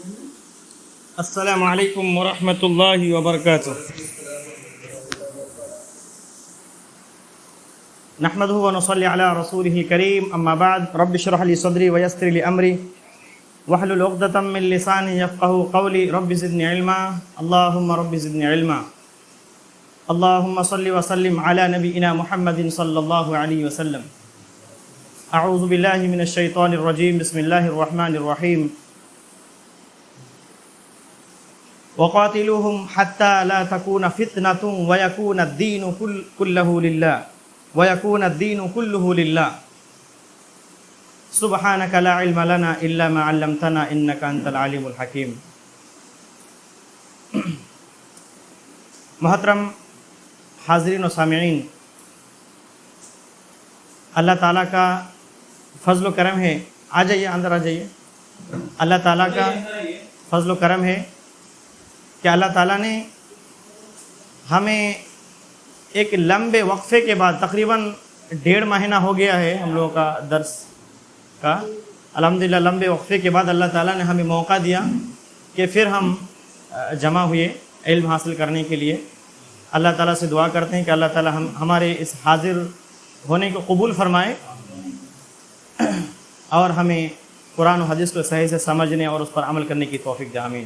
السلام علیکم ورحمۃ اللہ وبرکاتہ۔ نحمده ونصلي على رسوله الكريم، اما بعد، رب اشرح لي صدري ويسر لي امري واحلل عقدة من لساني يفقهوا قولي، رب زدني علما، اللهم رب زدني علما، اللهم صل وسلم على نبينا محمد صلی اللہ علیہ وسلم۔ اعوذ باللہ من الشیطان الرجیم، بسم اللہ الرحمن الرحیم۔ وقاتلوهم حتى لا تكون فتنة ويكون الدين كله لله سبحانك لا علم لنا إلا ما علمتنا إنك أنت العليم الحكيم۔ محترم حاضرین و سامعین، اللہ تعالیٰ کا فضل و کرم ہے، آ جائیے اندر آ جائیے۔ اللہ تعالیٰ کا فضل و کرم ہے کہ اللہ تعالیٰ نے ہمیں ایک لمبے وقفے کے بعد، تقریباً 1.5 مہینہ ہو گیا ہے ہم لوگوں کا درس کا، الحمدللہ لمبے وقفے کے بعد اللہ تعالیٰ نے ہمیں موقع دیا کہ پھر ہم جمع ہوئے علم حاصل کرنے کے لیے۔ اللہ تعالیٰ سے دعا کرتے ہیں کہ اللہ تعالیٰ ہمارے اس حاضر ہونے کو قبول فرمائے اور ہمیں قرآن و حدیث کو صحیح سے سمجھنے اور اس پر عمل کرنے کی توفیق دے، آمین۔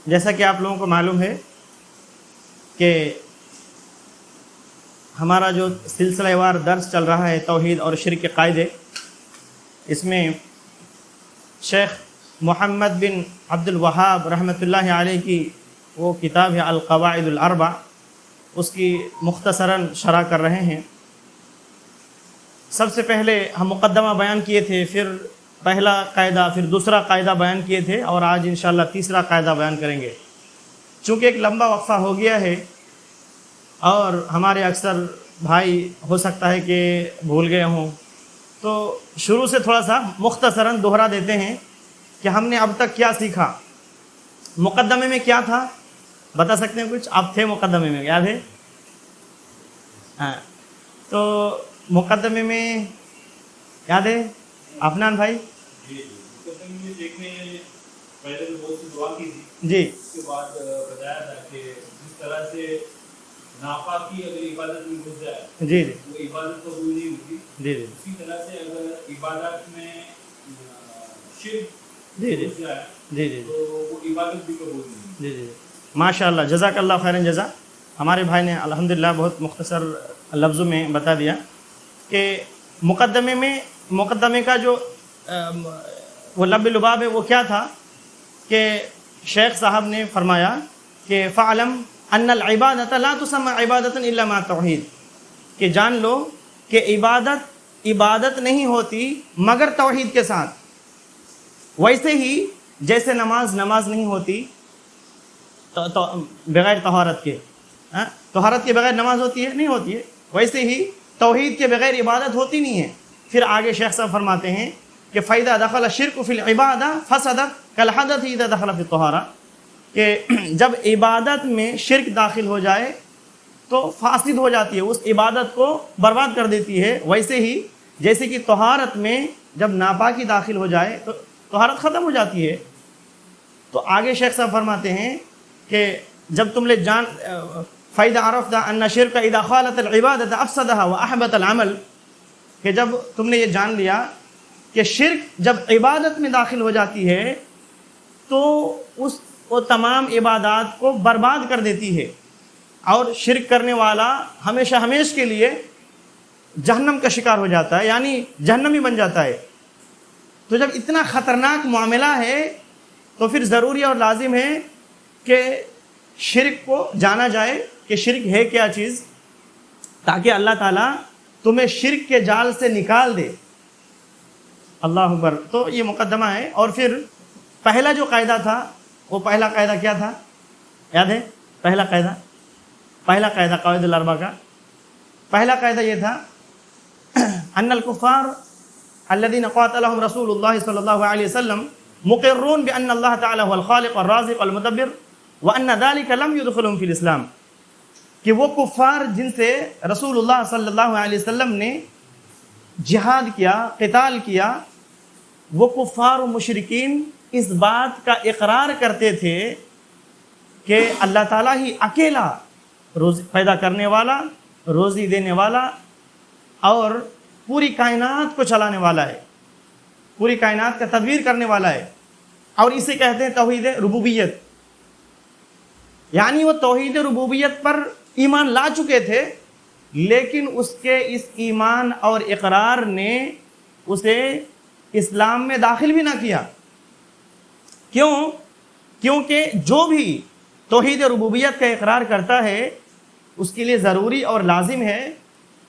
جیسا کہ آپ لوگوں کو معلوم ہے کہ ہمارا جو سلسلہ وار درس چل رہا ہے توحید اور شرک کے قاعدے، اس میں شیخ محمد بن عبد الوہاب رحمۃ اللہ علیہ کی وہ کتاب ہے القواعد الاربع، اس کی مختصراً شرح کر رہے ہیں۔ سب سے پہلے ہم مقدمہ بیان کیے تھے، پھر پہلا قاعدہ، پھر دوسرا قاعدہ بیان کیے تھے، اور آج انشاءاللہ تیسرا قاعدہ بیان کریں گے۔ چونکہ ایک لمبا وقفہ ہو گیا ہے اور ہمارے اکثر بھائی ہو سکتا ہے کہ بھول گئے ہوں، تو شروع سے تھوڑا سا مختصراً دوہرا دیتے ہیں کہ ہم نے اب تک کیا سیکھا۔ مقدمے میں کیا تھا بتا سکتے ہیں کچھ؟ آپ تھے مقدمے میں، یاد ہے؟ ہاں، تو مقدمے میں یاد ہے عفنان بھائی؟ پہلے تو بہت سی دعا کی تھی، جی، اس کے بعد بتایا تھا کہ جس طرح سے ناپاکی اگر عبادت میں گھس جائے جی وہ عبادت قبول نہیں ہوتی، جی جی اسی طرح سے اگر عبادت میں شرک جی جی گھس جائے جی جی تو وہ عبادت بھی قبول نہیں ہوتی۔ جی جی ماشاء اللہ، جزاک اللہ خیرن جزا۔ ہمارے بھائی نے الحمدللہ بہت مختصر لفظوں میں بتا دیا کہ مقدمے کا جو وہ لب لباب ہے وہ کیا تھا کہ شیخ صاحب نے فرمایا کہ فعلم ان العبادۃ لا تسمى عبادۃ الا مع توحید، کہ جان لو کہ عبادت نہیں ہوتی مگر توحید کے ساتھ۔ ویسے ہی جیسے نماز نہیں ہوتی تو بغیر طہارت کے، طہارت کے بغیر نماز ہوتی ہے؟ نہیں ہوتی ہے، ویسے ہی توحید کے بغیر عبادت ہوتی نہیں ہے۔ پھر آگے شیخ صاحب فرماتے ہیں کہ فَإِذَا دَخَلَ الشِّرْكُ فِي الْعِبَادَةِ فَسَدَتْ كَالْحَدَثِ إِذَا دَخَلَ فِي الطَّهَارَةِ، کہ جب عبادت میں شرک داخل ہو جائے تو فاسد ہو جاتی ہے، اس عبادت کو برباد کر دیتی ہے۔ ویسے ہی جیسے کہ طہارت میں جب ناپاکی داخل ہو جائے تو طہارت ختم ہو جاتی ہے۔ تو آگے شیخ صاحب فرماتے ہیں کہ جب تم نے فَإِذَا عَرَفْتَ أَنَّ الشِّرْكَ إِذَا خَالَطَ الْعِبَادَةَ أَفْسَدَهَا وَأَحْبَطَ الْعَمَلَ، کہ جب تم نے یہ جان لیا کہ شرک جب عبادت میں داخل ہو جاتی ہے تو وہ تمام عبادات کو برباد کر دیتی ہے، اور شرک کرنے والا ہمیشہ کے لیے جہنم کا شکار ہو جاتا ہے، یعنی جہنمی بن جاتا ہے۔ تو جب اتنا خطرناک معاملہ ہے تو پھر ضروری اور لازم ہے کہ شرک کو جانا جائے کہ شرک ہے کیا چیز، تاکہ اللہ تعالیٰ تمہیں شرک کے جال سے نکال دے۔ اللہ اکبر۔ تو یہ مقدمہ ہے، اور پھر پہلا جو قاعدہ تھا، وہ پہلا قاعدہ کیا تھا یاد ہے؟ پہلا قاعدہ قواعد الاربع کا پہلا قاعدہ یہ تھا ان الکفار الذين قاتلهم رسول الله صلی اللہ علیہ وسلم مقرون بان اللہ تعالی هو الخالق والرازق والمدبر وان ذلك لم يدخلهم في الاسلام، کہ وہ کفار جن سے رسول اللہ صلی اللہ علیہ وسلم نے جہاد کیا، قتال کیا، وہ کفار و مشرکین اس بات کا اقرار کرتے تھے کہ اللہ تعالیٰ ہی اکیلا روزی پیدا کرنے والا، روزی دینے والا اور پوری کائنات کو چلانے والا ہے، پوری کائنات کا تدبیر کرنے والا ہے، اور اسے کہتے ہیں توحید ربوبیت۔ یعنی وہ توحید ربوبیت پر ایمان لا چکے تھے، لیکن اس کے اس ایمان اور اقرار نے اسے اسلام میں داخل بھی نہ کیا۔ کیوں؟ کیونکہ جو بھی توحید ربوبیت کا اقرار کرتا ہے اس کے لیے ضروری اور لازم ہے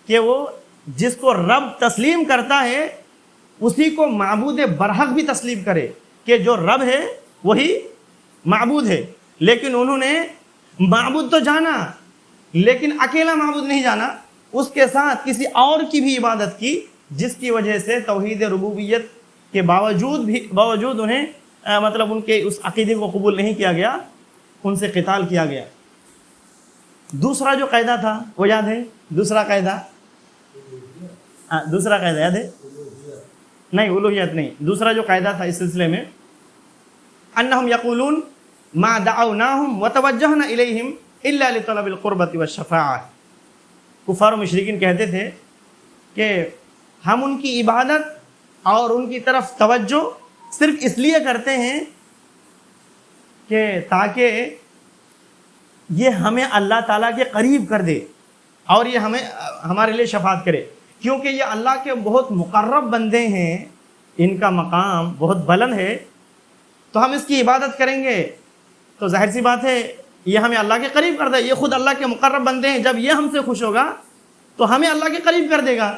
کہ وہ جس کو رب تسلیم کرتا ہے اسی کو معبود برحق بھی تسلیم کرے، کہ جو رب ہے وہی معبود ہے۔ لیکن انہوں نے معبود تو جانا لیکن اکیلا معبود نہیں جانا، اس کے ساتھ کسی اور کی بھی عبادت کی، جس کی وجہ سے توحید ربوبیت کے باوجود انہیں مطلب ان کے اس عقیدے کو قبول نہیں کیا گیا، ان سے قتال کیا گیا۔ دوسرا جو قاعدہ تھا وہ یاد ہے؟ دوسرا قاعدہ یاد ہے؟ نہیں، الوہیت نہیں، دوسرا جو قاعدہ تھا اس سلسلے میں، انہم یقولون ما دعوناہم وتوجہنا الیہم الا لطلب القربۃ والشفاعۃ۔ کفار و مشرکین کہتے تھے کہ ہم ان کی عبادت اور ان کی طرف توجہ صرف اس لیے کرتے ہیں کہ تاکہ یہ ہمیں اللہ تعالیٰ کے قریب کر دے اور یہ ہمارے لیے شفاعت کرے، کیونکہ یہ اللہ کے بہت مقرب بندے ہیں، ان کا مقام بہت بلند ہے، تو ہم اس کی عبادت کریں گے تو ظاہر سی بات ہے یہ ہمیں اللہ کے قریب کر دے، یہ خود اللہ کے مقرب بندے ہیں، جب یہ ہم سے خوش ہوگا تو ہمیں اللہ کے قریب کر دے گا،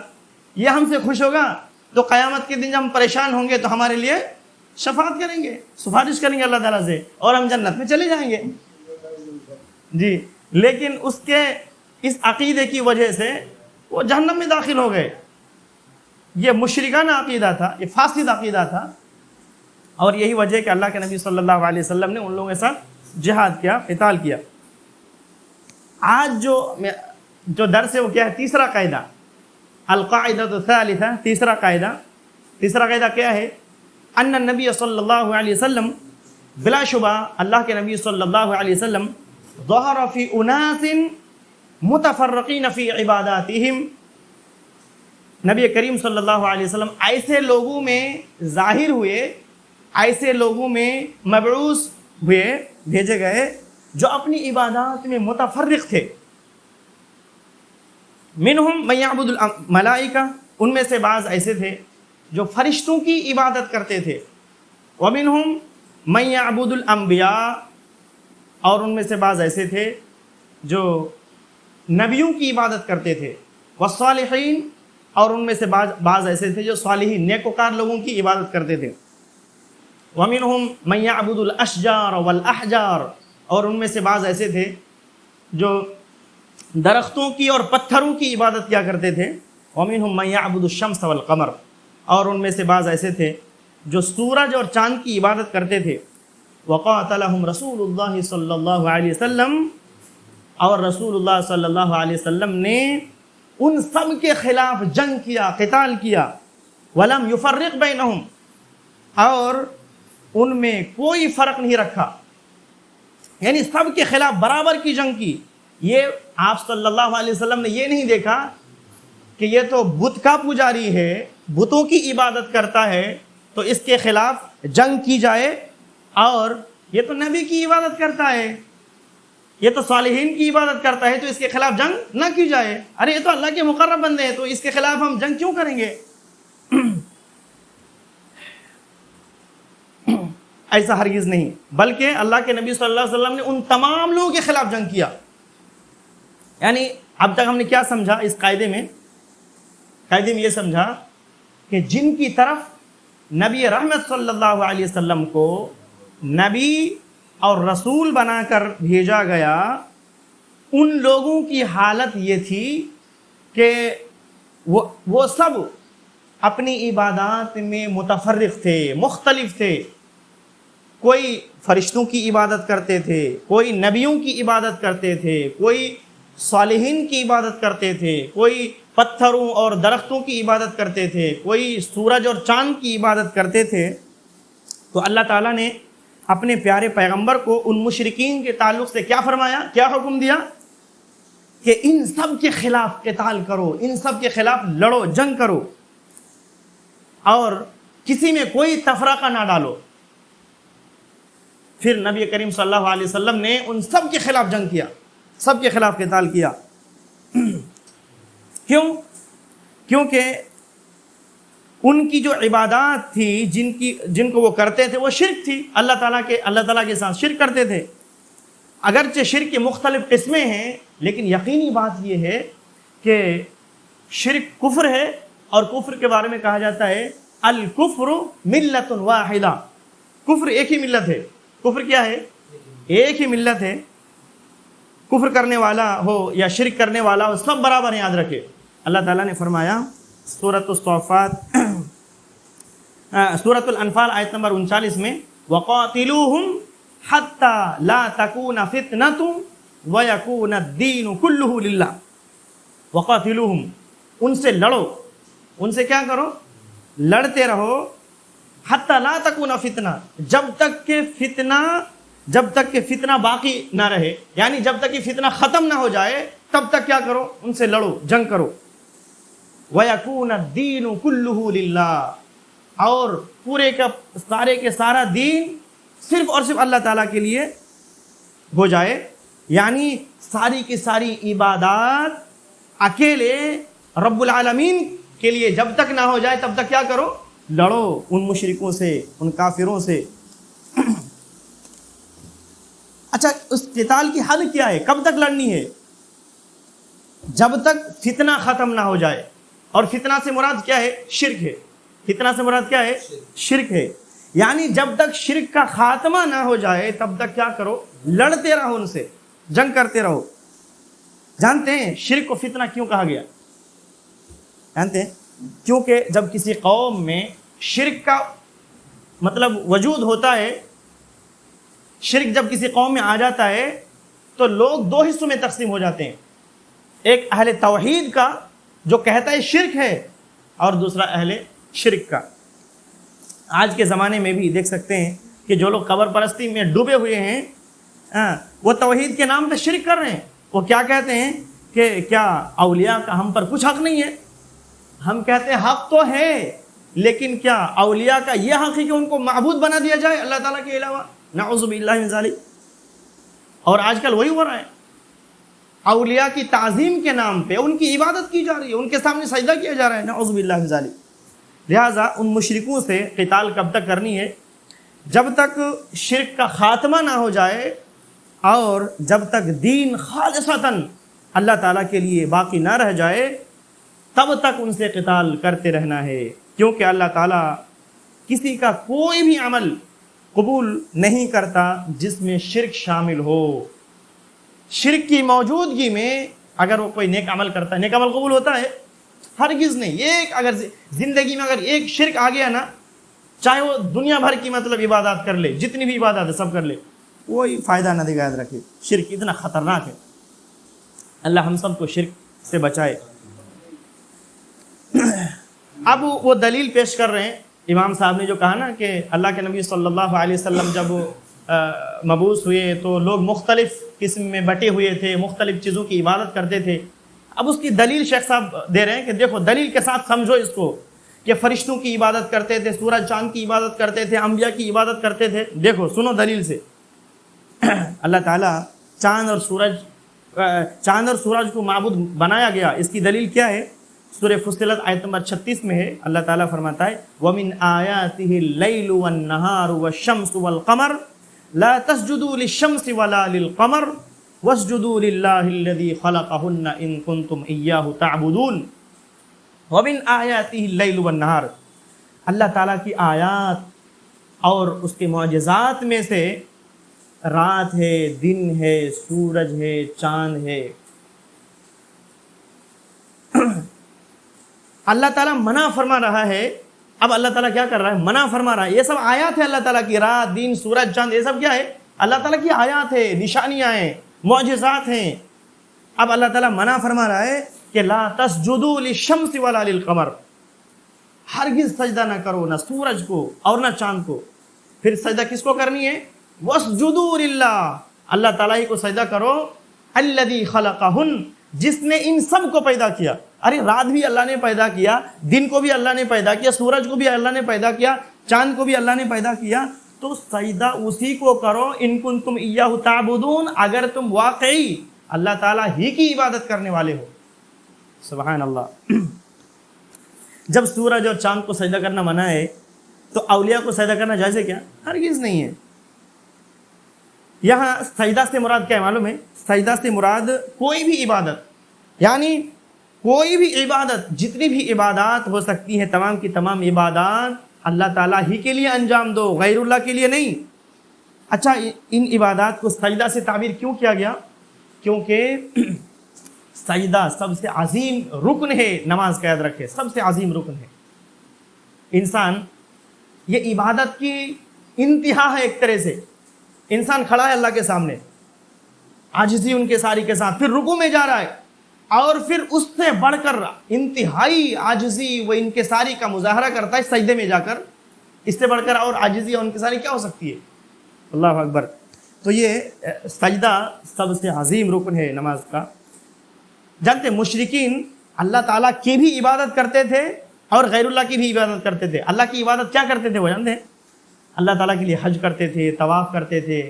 یہ ہم سے خوش ہوگا تو قیامت کے دن جب ہم پریشان ہوں گے تو ہمارے لیے شفاعت کریں گے، سفارش کریں گے اللہ تعالیٰ سے، اور ہم جنت میں چلے جائیں گے۔ جی، لیکن اس کے اس عقیدے کی وجہ سے وہ جہنم میں داخل ہو گئے۔ یہ مشرکانہ عقیدہ تھا، یہ فاسد عقیدہ تھا، اور یہی وجہ ہے کہ اللہ کے نبی صلی اللہ علیہ وسلم نے ان لوگوں کے ساتھ جہاد کیا، قتال کیا۔ آج جو درس ہے وہ کیا ہے؟ تیسرا قاعدہ، القاعدہ الثالثہ، تیسرا قاعدہ کیا ہے؟ ان النبی صلی اللہ علیہ وسلم، بلا شبہ اللہ کے نبی صلی اللہ علیہ وسلم ظہر فی اناس متفرقین فی عباداتہم، نبی کریم صلی اللہ علیہ وسلم ایسے لوگوں میں ظاہر ہوئے، ایسے لوگوں میں مبعوث ہوئے، بھیجے گئے جو اپنی عبادات میں متفرق تھے۔ منہم من یعبد الملائکہ، ان میں سے بعض ایسے تھے جو فرشتوں کی عبادت کرتے تھے، ومنہم من یعبد الانبیاء، اور ان میں سے بعض ایسے تھے جو نبیوں کی عبادت کرتے تھے، والصالحین، اور ان میں سے بعض ایسے تھے جو صالحین نیکوکار لوگوں کی عبادت کرتے تھے، ومنہم من یعبد الاشجار والاحجار، اور ان میں سے بعض ایسے تھے جو درختوں کی اور پتھروں کی عبادت کیا کرتے تھے، ومنہم من یعبد الشمس والقمر، اور ان میں سے بعض ایسے تھے جو سورج اور چاند کی عبادت کرتے تھے، وقاتلہم رسول اللہ صلی اللہ علیہ وسلم، اور رسول اللہ صلی اللہ علیہ وسلم نے ان سب کے خلاف جنگ کیا، قتال کیا، ولم یفرق بینہم، اور ان میں کوئی فرق نہیں رکھا، یعنی سب کے خلاف برابر کی جنگ کی۔ یہ آپ صلی اللہ علیہ وسلم نے یہ نہیں دیکھا کہ یہ تو بت کا پجاری ہے، بتوں کی عبادت کرتا ہے تو اس کے خلاف جنگ کی جائے، اور یہ تو نبی کی عبادت کرتا ہے، یہ تو صالحین کی عبادت کرتا ہے تو اس کے خلاف جنگ نہ کی جائے، ارے یہ تو اللہ کے مقرب بندے ہیں تو اس کے خلاف ہم جنگ کیوں کریں گے؟ ایسا ہرگز نہیں، بلکہ اللہ کے نبی صلی اللہ علیہ وسلم نے ان تمام لوگوں کے خلاف جنگ کیا۔ یعنی اب تک ہم نے کیا سمجھا اس قاعدے میں یہ سمجھا کہ جن کی طرف نبی رحمت صلی اللہ علیہ وسلم کو نبی اور رسول بنا کر بھیجا گیا، ان لوگوں کی حالت یہ تھی کہ وہ سب اپنی عبادات میں متفرق تھے، مختلف تھے، کوئی فرشتوں کی عبادت کرتے تھے، کوئی نبیوں کی عبادت کرتے تھے، کوئی صالحین کی عبادت کرتے تھے، کوئی پتھروں اور درختوں کی عبادت کرتے تھے، کوئی سورج اور چاند کی عبادت کرتے تھے، تو اللہ تعالیٰ نے اپنے پیارے پیغمبر کو ان مشرکین کے تعلق سے کیا فرمایا، کیا حکم دیا کہ ان سب کے خلاف قتال کرو، ان سب کے خلاف لڑو، جنگ کرو، اور کسی میں کوئی تفرقہ نہ ڈالو۔ پھر نبی کریم صلی اللہ علیہ وسلم نے ان سب کے خلاف جنگ کیا، سب کے خلاف قتال کیا۔ کیونکہ ان کی جو عبادات تھی جن کو وہ کرتے تھے وہ شرک تھی، اللہ تعالیٰ کے ساتھ شرک کرتے تھے۔ اگرچہ شرک کے مختلف قسمیں ہیں، لیکن یقینی بات یہ ہے کہ شرک کفر ہے، اور کفر کے بارے میں کہا جاتا ہے الکفر ملت واحدہ، کفر ایک ہی ملت ہے۔ کفر کیا ہے؟ ایک ہی ملت ہے۔ کفر کرنے والا ہو یا شرک کرنے والا ہو، سب برابر ہیں، یاد رکھے۔ اللہ تعالیٰ نے فرمایا سورۃ الصافات سورۃ الانفال آیت نمبر 39 میں وَقَاتِلُوهُمْ حَتَّى لَا تَكُونَ فِتْنَةٌ وَيَكُونَ الدِّينُ كُلُّهُ لِلَّهِ۔ وَقَاتِلُوهُمْ، ان سے لڑو، ان سے کیا کرو؟ لڑتے رہو، حَتَّى لَا تَكُونَ فِتْنَةٌ، جب تک کہ فتنہ باقی نہ رہے، یعنی جب تک کہ فتنہ ختم نہ ہو جائے تب تک کیا کرو؟ ان سے لڑو، جنگ کرو۔ وَيَكُونَ الدِّينُ كُلُّهُ لِلَّهِ، اور پورے کا سارا دین صرف اور صرف اللہ تعالیٰ کے لیے ہو جائے، یعنی ساری کی ساری عبادات اکیلے رب العالمین کے لیے جب تک نہ ہو جائے تب تک کیا کرو؟ لڑو ان مشرکوں سے، ان کافروں سے۔ اچھا، اس قتال کی حل کیا ہے؟ کب تک لڑنی ہے؟ جب تک فتنہ ختم نہ ہو جائے، اور فتنہ سے مراد کیا ہے؟ شرک ہے۔ فتنہ سے مراد کیا ہے؟ شرک ہے، یعنی جب تک شرک کا خاتمہ نہ ہو جائے تب تک کیا کرو؟ لڑتے رہو، ان سے جنگ کرتے رہو۔ جانتے ہیں شرک کو فتنہ کیوں کہا گیا؟ جانتے ہیں؟ کیونکہ جب کسی قوم میں شرک کا مطلب وجود ہوتا ہے، شرک جب کسی قوم میں آ جاتا ہے تو لوگ دو حصوں میں تقسیم ہو جاتے ہیں، ایک اہل توحید کا جو کہتا ہے شرک ہے، اور دوسرا اہل شرک کا۔ آج کے زمانے میں بھی دیکھ سکتے ہیں کہ جو لوگ قبر پرستی میں ڈوبے ہوئے ہیں، وہ توحید کے نام پہ شرک کر رہے ہیں۔ وہ کیا کہتے ہیں کہ کیا اولیاء کا ہم پر کچھ حق نہیں ہے؟ ہم کہتے ہیں حق تو ہے، لیکن کیا اولیاء کا یہ حق ہے کہ ان کو معبود بنا دیا جائے اللہ تعالیٰ کے علاوہ؟ نعوذ باللہ من ذالک۔ اور آج کل وہی ہو رہا ہے، اولیاء کی تعظیم کے نام پہ ان کی عبادت کی جا رہی ہے، ان کے سامنے سجدہ کیا جا رہا ہے، نعوذ باللہ من ذالک۔ لہٰذا ان مشرکوں سے قتال کب تک کرنی ہے؟ جب تک شرک کا خاتمہ نہ ہو جائے، اور جب تک دین خالصتاً اللہ تعالیٰ کے لیے باقی نہ رہ جائے تب تک ان سے قتال کرتے رہنا ہے، کیونکہ اللہ تعالیٰ کسی کا کوئی بھی عمل قبول نہیں کرتا جس میں شرک شامل ہو۔ شرک کی موجودگی میں اگر وہ کوئی نیک عمل کرتا ہے، نیک عمل قبول ہوتا ہے؟ ہرگز نہیں۔ اگر زندگی میں اگر ایک شرک آ گیا نا، چاہے وہ دنیا بھر کی مطلب عبادات کر لے، جتنی بھی عبادات ہے سب کر لے، کوئی فائدہ نہ دے گا۔ یاد رکھے شرک اتنا خطرناک ہے، اللہ ہم سب کو شرک سے بچائے۔ اب وہ دلیل پیش کر رہے ہیں امام صاحب نے جو کہا نا کہ اللہ کے نبی صلی اللہ علیہ وسلم جب مبعوث ہوئے تو لوگ مختلف قسم میں بٹے ہوئے تھے، مختلف چیزوں کی عبادت کرتے تھے۔ اب اس کی دلیل شیخ صاحب دے رہے ہیں کہ دیکھو دلیل کے ساتھ سمجھو اس کو، کہ فرشتوں کی عبادت کرتے تھے، سورج چاند کی عبادت کرتے تھے، انبیاء کی عبادت کرتے تھے۔ دیکھو سنو دلیل سے، اللہ تعالیٰ چاند اور سورج کو معبود بنایا گیا، اس کی دلیل کیا ہے؟ سورہ فصلت آیت نمبر 36 میں ہے، اللہ تعالیٰ فرماتا ہے وَمِنْ آيَاتِهِ اللَّيْلُ وَالنَّهَارُ وَالشَّمْسُ وَالْقَمَرُ لَا تَسْجُدُوا لِلشَّمْسِ وَلَا لِلْقَمَرِ وَاسْجُدُوا لِلَّهِ الَّذِي خَلَقَهُنَّ إِن كُنتُمْ إِيَّاهُ تَعْبُدُونَ۔ وَمِنْ آيَاتِهِ اللَّيْلُ وَالنَّهَارُ، اللہ تعالیٰ کی آیات اور اس کے معجزات میں سے رات ہے، دن ہے، سورج ہے، چاند ہے۔ اللہ تعالیٰ منع فرما رہا ہے۔ اب اللہ تعالیٰ کیا کر رہا ہے؟ منع فرما رہا ہے۔ یہ سب آیات ہے اللہ تعالیٰ کی، رات، دن، سورج، چاند، یہ سب کیا ہے؟ اللہ تعالیٰ کی آیات ہے، نشانیاں ہیں، معجزات ہیں۔ اب اللہ تعالیٰ منع فرما رہا ہے کہ لا تسجدوا للشمس ولا للقمر، ہرگز سجدہ نہ کرو نہ سورج کو اور نہ چاند کو. پھر سجدہ کس کو کرنی ہے؟ واسجدوا للہ، اللہ تعالیٰ ہی کو سجدہ کرو. الذی خلقہن، جس نے ان سب کو پیدا کیا. ارے رات بھی اللہ نے پیدا کیا، دن کو بھی اللہ نے پیدا کیا، سورج کو بھی اللہ نے پیدا کیا، چاند کو بھی اللہ نے پیدا کیا، تو سجدہ اسی کو کرو. ان کنتم ایاہ تعبدون، اگر تم واقعی اللہ تعالیٰ ہی کی عبادت کرنے والے ہو. سبحان اللہ. جب سورج اور چاند کو سجدہ کرنا منع ہے تو اولیاء کو سجدہ کرنا جائز ہے کیا؟ ہرگز نہیں ہے. یہاں سجدہ سے مراد کیا ہے معلوم ہے؟ سجدہ سے مراد کوئی بھی عبادت، یعنی کوئی بھی عبادت، جتنی بھی عبادات ہو سکتی ہیں تمام کی تمام عبادات اللہ تعالیٰ ہی کے لیے انجام دو، غیر اللہ کے لیے نہیں. اچھا، ان عبادات کو سجدہ سے تعبیر کیوں کیا گیا؟ کیونکہ سجدہ سب سے عظیم رکن ہے. نماز کا یاد رکھے، سب سے عظیم رکن ہے. انسان، یہ عبادت کی انتہا ہے ایک طرح سے. انسان کھڑا ہے اللہ کے سامنے، عاجزی ان کے ساری کے ساتھ، پھر رکوع میں جا رہا ہے، اور پھر اس سے بڑھ کر انتہائی عاجزی و ان کے ساری کا مظاہرہ کرتا ہے سجدے میں جا کر. اس سے بڑھ کر اور عاجزی اور ان کے ساری کیا ہو سکتی ہے؟ اللہ اکبر. تو یہ سجدہ سب سے عظیم رکن ہے نماز کا. جانتے مشرکین اللہ تعالیٰ کی بھی عبادت کرتے تھے اور غیر اللہ کی بھی عبادت کرتے تھے. اللہ کی عبادت کیا کرتے تھے وہ جانتے ہیں؟ اللہ تعالیٰ کے لیے حج کرتے تھے، طواف کرتے تھے،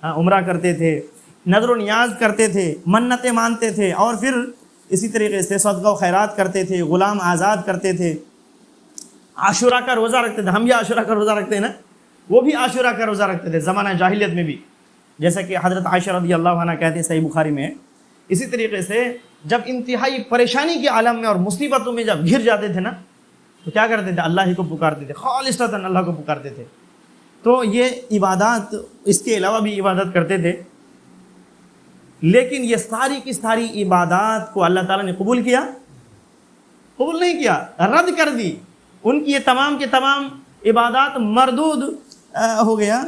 عمرہ کرتے تھے، نذر و نیاز کرتے تھے، منتیں مانتے تھے، اور پھر اسی طریقے سے صدقہ و خیرات کرتے تھے، غلام آزاد کرتے تھے، عاشورہ کا روزہ رکھتے تھے. ہم بھی عاشورہ کا روزہ رکھتے ہیں نا، وہ بھی عاشورہ کا روزہ رکھتے تھے زمانہ جاہلیت میں بھی، جیسا کہ حضرت عائشہ رضی اللہ عنہ کہتے ہیں صحیح بخاری میں. اسی طریقے سے جب انتہائی پریشانی کے عالم میں اور مصیبتوں میں جب گھر جاتے تھے نا، تو کیا کرتے تھے؟ اللہ ہی کو پکارتے تھے، خالصتاً اللہ کو پکارتے تھے. تو یہ عبادات، اس کے علاوہ بھی عبادت کرتے تھے. لیکن یہ ساری کی ساری عبادات کو اللہ تعالیٰ نے قبول کیا؟ قبول نہیں کیا، رد کر دی. ان کی یہ تمام کے تمام عبادات مردود ہو گیا،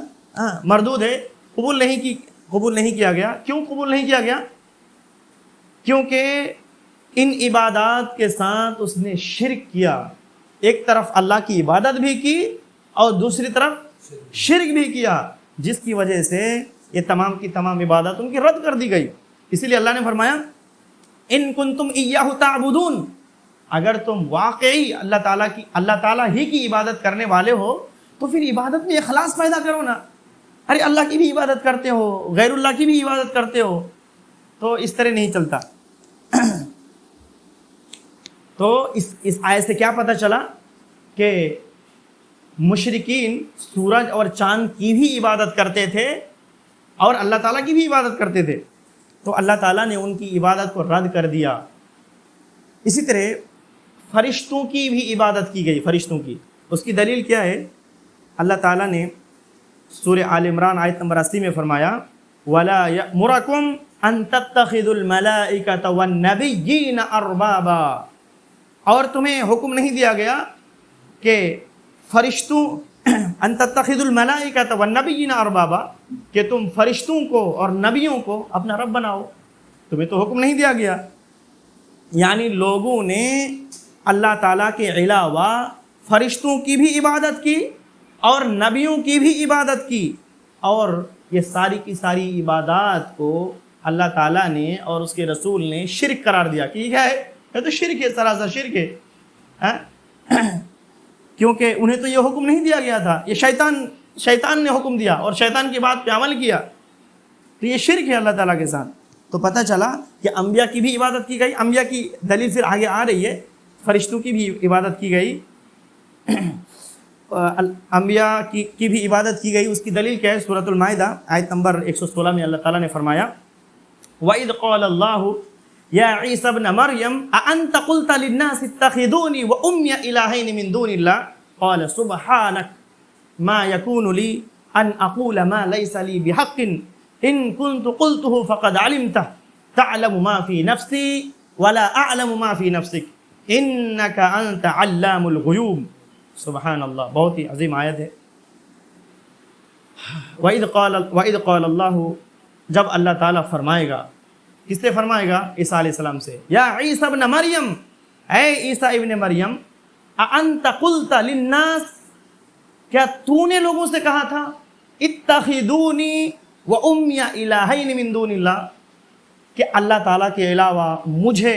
مردود ہے، قبول نہیں کیا گیا. کیوں قبول نہیں کیا گیا؟ کیونکہ ان عبادات کے ساتھ اس نے شرک کیا. ایک طرف اللہ کی عبادت بھی کی اور دوسری طرف شرک بھی کیا، جس کی وجہ سے یہ تمام کی تمام عبادت ان کی رد کر دی گئی. اسی لیے اللہ نے فرمایا ان کنتم ایاہ تعبدون، اگر تم واقعی اللہ تعالیٰ ہی کی عبادت کرنے والے ہو تو پھر عبادت میں اخلاص پیدا کرو نا. ارے اللہ کی بھی عبادت کرتے ہو، غیر اللہ کی بھی عبادت کرتے ہو، تو اس طرح نہیں چلتا. تو اس آیت سے کیا پتہ چلا کہ مشرکین سورج اور چاند کی بھی عبادت کرتے تھے اور اللہ تعالیٰ کی بھی عبادت کرتے تھے. تو اللہ تعالیٰ نے ان کی عبادت کو رد کر دیا. اسی طرح فرشتوں کی بھی عبادت کی گئی. فرشتوں کی، اس کی دلیل کیا ہے؟ اللہ تعالیٰ نے سورہ آل عمران آیت نمبر 80 میں فرمایا وَلَا يَأْمُرَكُمْ أَن تَتَّخِذُوا الْمَلَائِكَةَ وَالنَّبِيِّينَ أَرْبَابًا، اور تمہیں حکم نہیں دیا گیا کہ فرشتوں ان تتخذوا الملائکۃ والنبیین اربابا، کہ تم فرشتوں کو اور نبیوں کو اپنا رب بناؤ. تمہیں تو حکم نہیں دیا گیا. یعنی لوگوں نے اللہ تعالیٰ کے علاوہ فرشتوں کی بھی عبادت کی اور نبیوں کی بھی عبادت کی، اور یہ ساری کی ساری عبادات کو اللہ تعالیٰ نے اور اس کے رسول نے شرک قرار دیا. کہ یہ کیا ہے؟ یہ تو شرک ہے، سراسر شرک ہے. کیونکہ انہیں تو یہ حکم نہیں دیا گیا تھا، یہ شیطان نے حکم دیا اور شیطان کی بات پہ عمل کیا، تو یہ شرک ہے اللہ تعالیٰ کے ساتھ. تو پتہ چلا کہ انبیاء کی بھی عبادت کی گئی. انبیاء کی دلیل پھر آگے آ رہی ہے. فرشتوں کی بھی عبادت کی گئی، انبیاء کی بھی عبادت کی گئی. اس کی دلیل کیا ہے؟ سورۃ المائدہ آیت نمبر 116 میں اللہ تعالیٰ نے فرمایا وَإِذْ قَالَ اللَّهُ یا عیسی ابن مریم اَأَنْتَ قُلْتَ لِلنَّاسِ اتَّخِذُونِي وَأُمِّيَ إِلَٰهَيْنِ مِن دُونِ اللَّهِ قَالَ سُبْحَانَكَ مَا يَكُونُ لِي أَنْ أَقُولَ مَا لَيْسَ لِي بِحَقٍّ إِن كُنتُ قُلْتُهُ فَقَدْ عَلِمْتَهُ تَعْلَمُ مَا فِي نَفْسِي وَلَا أَعْلَمُ مَا فِي نَفْسِكَ إِنَّكَ أَنْتَ عَلَّامُ الْغُيُوبِ. سبحان اللہ، بہت ہی عظیم آیت ہے. وَإِذْ قَالَ اللَّهُ، جب اللہ تعالیٰ فرمائے گا کس سے فرمائے گا؟ عیسیٰ علیہ السلام سے، یا عیسیٰ ابن مریم، اے عیسیٰ ابن مریم، اانت قلت للناس، کیا تو نے لوگوں سے کہا تھا اتخذونی و امی الہین من دون اللہ، کہ اللہ تعالیٰ کے علاوہ مجھے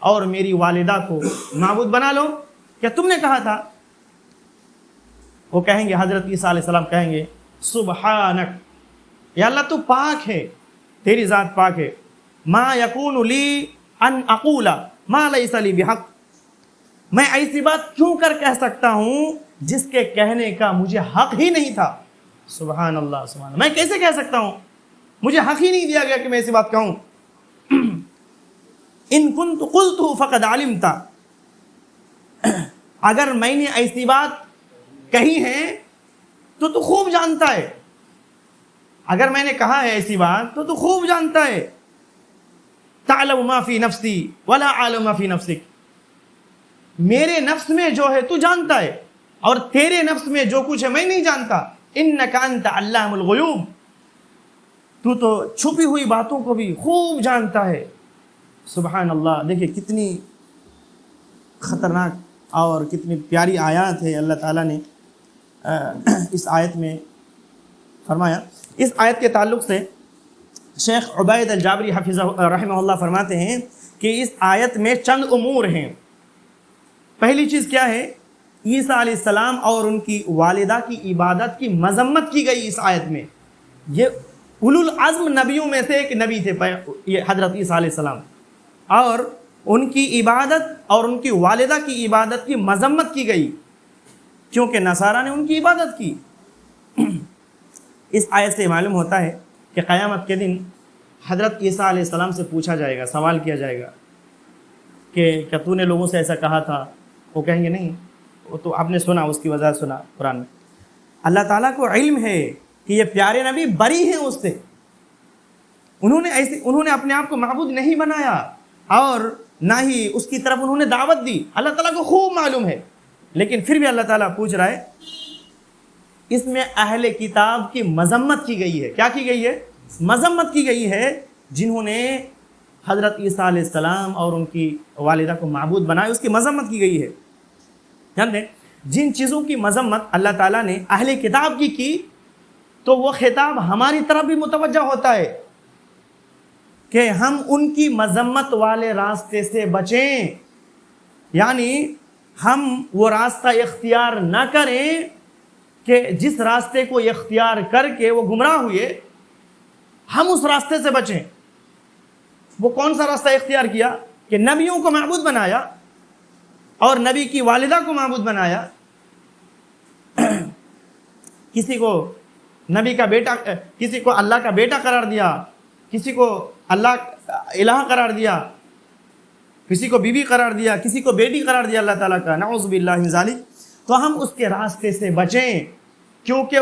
اور میری والدہ کو معبود بنا لو؟ کیا تم نے کہا تھا؟ وہ کہیں گے، حضرت عیسیٰ علیہ السلام کہیں گے سبحانک، یا اللہ تو پاک ہے، تیری ذات پاک ہے، ما یکون لی ان اقول ما لیس لی بحق، میں ایسی بات کیوں کر کہہ سکتا ہوں جس کے کہنے کا مجھے حق ہی نہیں تھا۔ سبحان اللہ، سبحان اللہ، میں کیسے کہہ سکتا ہوں؟ مجھے حق ہی نہیں دیا گیا کہ میں ایسی بات کہوں۔ ان کنت قلت فقد علمت، اگر میں نے ایسی بات کہی ہے تو خوب جانتا ہے، اگر میں نے کہا ہے ایسی بات تو خوب جانتا ہے۔ تعلم ما فی نفسی ولا اعلم ما فی نفسک، میرے نفس میں جو ہے تو جانتا ہے اور تیرے نفس میں جو کچھ ہے میں نہیں جانتا۔ انک انت علام الغیوب، تو چھپی ہوئی باتوں کو بھی خوب جانتا ہے۔ سبحان اللہ، دیکھیں کتنی خطرناک اور کتنی پیاری آیات ہے اللہ تعالیٰ نے اس آیت میں فرمایا۔ اس آیت کے تعلق سے شیخ عبید الجابری حفظہ رحمہ اللہ فرماتے ہیں کہ اس آیت میں چند امور ہیں۔ پہلی چیز کیا ہے؟ عیسیٰ علیہ السلام اور ان کی والدہ کی عبادت کی مذمت کی گئی اس آیت میں۔ یہ اولو العزم نبیوں میں سے ایک نبی تھے یہ حضرت عیسیٰ علیہ السلام، اور ان کی عبادت اور ان کی والدہ کی عبادت کی مذمت کی گئی کیونکہ نصارہ نے ان کی عبادت کی۔ اس آیت سے معلوم ہوتا ہے کہ قیامت کے دن حضرت عیسیٰ علیہ السلام سے پوچھا جائے گا، سوال کیا جائے گا کہ کیا تو نے لوگوں سے ایسا کہا تھا؟ وہ کہیں گے نہیں، وہ تو آپ نے سنا، اس کی وجہ سنا قرآن میں۔ اللہ تعالیٰ کو علم ہے کہ یہ پیارے نبی بری ہیں اس سے، انہوں نے اپنے آپ کو معبود نہیں بنایا اور نہ ہی اس کی طرف انہوں نے دعوت دی، اللہ تعالیٰ کو خوب معلوم ہے، لیکن پھر بھی اللہ تعالیٰ پوچھ رہا ہے۔ اس میں اہل کتاب کی مذمت کی گئی ہے۔ کیا کی گئی ہے؟ مذمت کی گئی ہے، جنہوں نے حضرت عیسیٰ علیہ السلام اور ان کی والدہ کو معبود بنایا، اس کی مذمت کی گئی ہے۔ جان دیں، جن چیزوں کی مذمت اللہ تعالیٰ نے اہل کتاب کی تو وہ خطاب ہماری طرف بھی متوجہ ہوتا ہے کہ ہم ان کی مذمت والے راستے سے بچیں، یعنی ہم وہ راستہ اختیار نہ کریں کہ جس راستے کو اختیار کر کے وہ گمراہ ہوئے، ہم اس راستے سے بچیں۔ وہ کون سا راستہ اختیار کیا؟ کہ نبیوں کو معبود بنایا اور نبی کی والدہ کو معبود بنایا، کسی کو نبی کا بیٹا، کسی کو اللہ کا بیٹا قرار دیا، کسی کو اللہ الہ قرار دیا، کسی کو بیوی قرار دیا، کسی کو بیٹی قرار دیا اللہ تعالیٰ کا، نعوذ باللہ من ذالک۔ تو ہم اس کے راستے سے بچیں، کیونکہ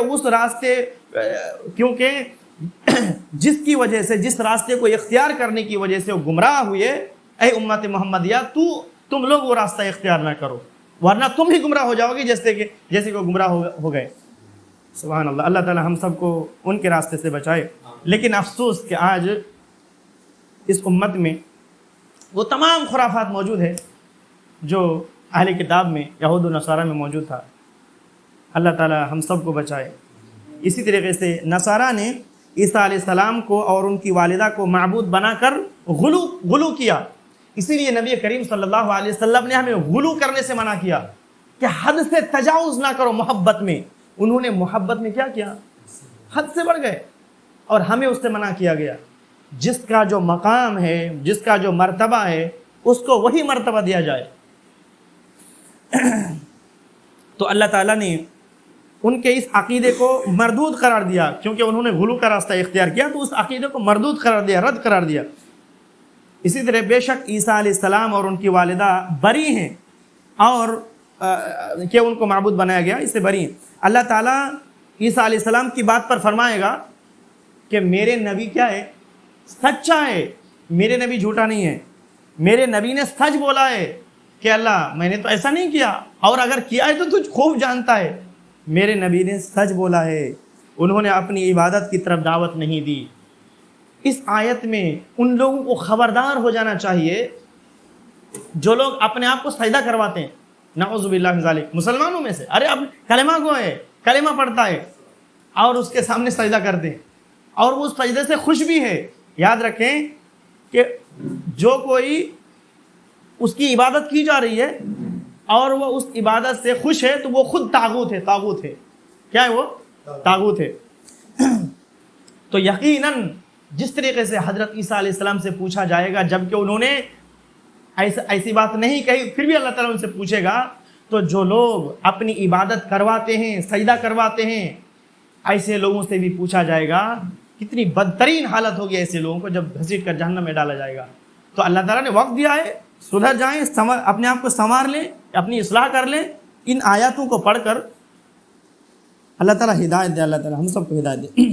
جس کی وجہ سے، جس راستے کو اختیار کرنے کی وجہ سے وہ گمراہ ہوئے، اے امت محمدیہ تم لوگ وہ راستہ اختیار نہ کرو، ورنہ تم ہی گمراہ ہو جاؤ گے جیسے کہ گمراہ ہو گئے۔ سبحان اللہ، اللہ تعالی ہم سب کو ان کے راستے سے بچائے۔ لیکن افسوس کہ آج اس امت میں وہ تمام خرافات موجود ہے جو اہل کتاب میں، یہود و نصارہ میں موجود تھا۔ اللہ تعالی ہم سب کو بچائے۔ اسی طریقے سے نصارہ نے عیسیٰ علیہ السلام کو اور ان کی والدہ کو معبود بنا کر غلو کیا، اسی لیے نبی کریم صلی اللہ علیہ وسلم نے ہمیں غلو کرنے سے منع کیا کہ حد سے تجاوز نہ کرو محبت میں۔ انہوں نے محبت میں کیا کیا؟ حد سے بڑھ گئے، اور ہمیں اس سے منع کیا گیا۔ جس کا جو مقام ہے، جس کا جو مرتبہ ہے، اس کو وہی مرتبہ دیا جائے۔ تو اللہ تعالیٰ نے ان کے اس عقیدے کو مردود قرار دیا، کیونکہ انہوں نے غلو کا راستہ اختیار کیا، تو اس عقیدے کو مردود قرار دیا، رد قرار دیا۔ اسی طرح بے شک عیسیٰ علیہ السلام اور ان کی والدہ بری ہیں، اور کہ ان کو معبود بنایا گیا، اس سے بری ہیں۔ اللہ تعالیٰ عیسیٰ علیہ السلام کی بات پر فرمائے گا کہ میرے نبی کیا ہے؟ سچا ہے، میرے نبی جھوٹا نہیں ہے، میرے نبی نے سچ بولا ہے کہ اللہ میں نے تو ایسا نہیں کیا، اور اگر کیا ہے تو تجھ خوب جانتا ہے۔ میرے نبی نے سچ بولا ہے، انہوں نے اپنی عبادت کی طرف دعوت نہیں دی، اس آیت میں ان لوگوں کو خبردار ہو جانا چاہیے جو لوگ اپنے آپ کو سجدہ کرواتے ہیں، نعوذ باللہ من ذالک، مسلمانوں میں سے، ارے اب کلمہ گو ہے، کلمہ پڑھتا ہے اور اس کے سامنے سجدہ کرتے ہیں اور وہ اس سجدے سے خوش بھی ہے. یاد رکھیں کہ جو کوئی اس کی عبادت کی جا رہی ہے اور وہ اس عبادت سے خوش ہے تو وہ خود طاغوت ہے. طاغوت ہے، کیا ہے وہ؟ طاغوت ہے. تو یقیناً جس طریقے سے حضرت عیسیٰ علیہ السلام سے پوچھا جائے گا، جبکہ انہوں نے ایسی بات نہیں کہی، پھر بھی اللہ تعالیٰ ان سے پوچھے گا، تو جو لوگ اپنی عبادت کرواتے ہیں، سجدہ کرواتے ہیں، ایسے لوگوں سے بھی پوچھا جائے گا. کتنی بدترین حالت ہوگی ایسے لوگوں کو جب گھسیٹ کر جہنم میں ڈالا جائے گا. تو اللہ تعالیٰ نے وقت دیا ہے، سدھر جائیں، اپنے آپ کو سنوار لیں، اپنی اصلاح کر لیں. ان آیاتوں کو پڑھ کر اللہ تعالیٰ ہدایت دے، اللہ تعالیٰ ہم سب کو ہدایت دے.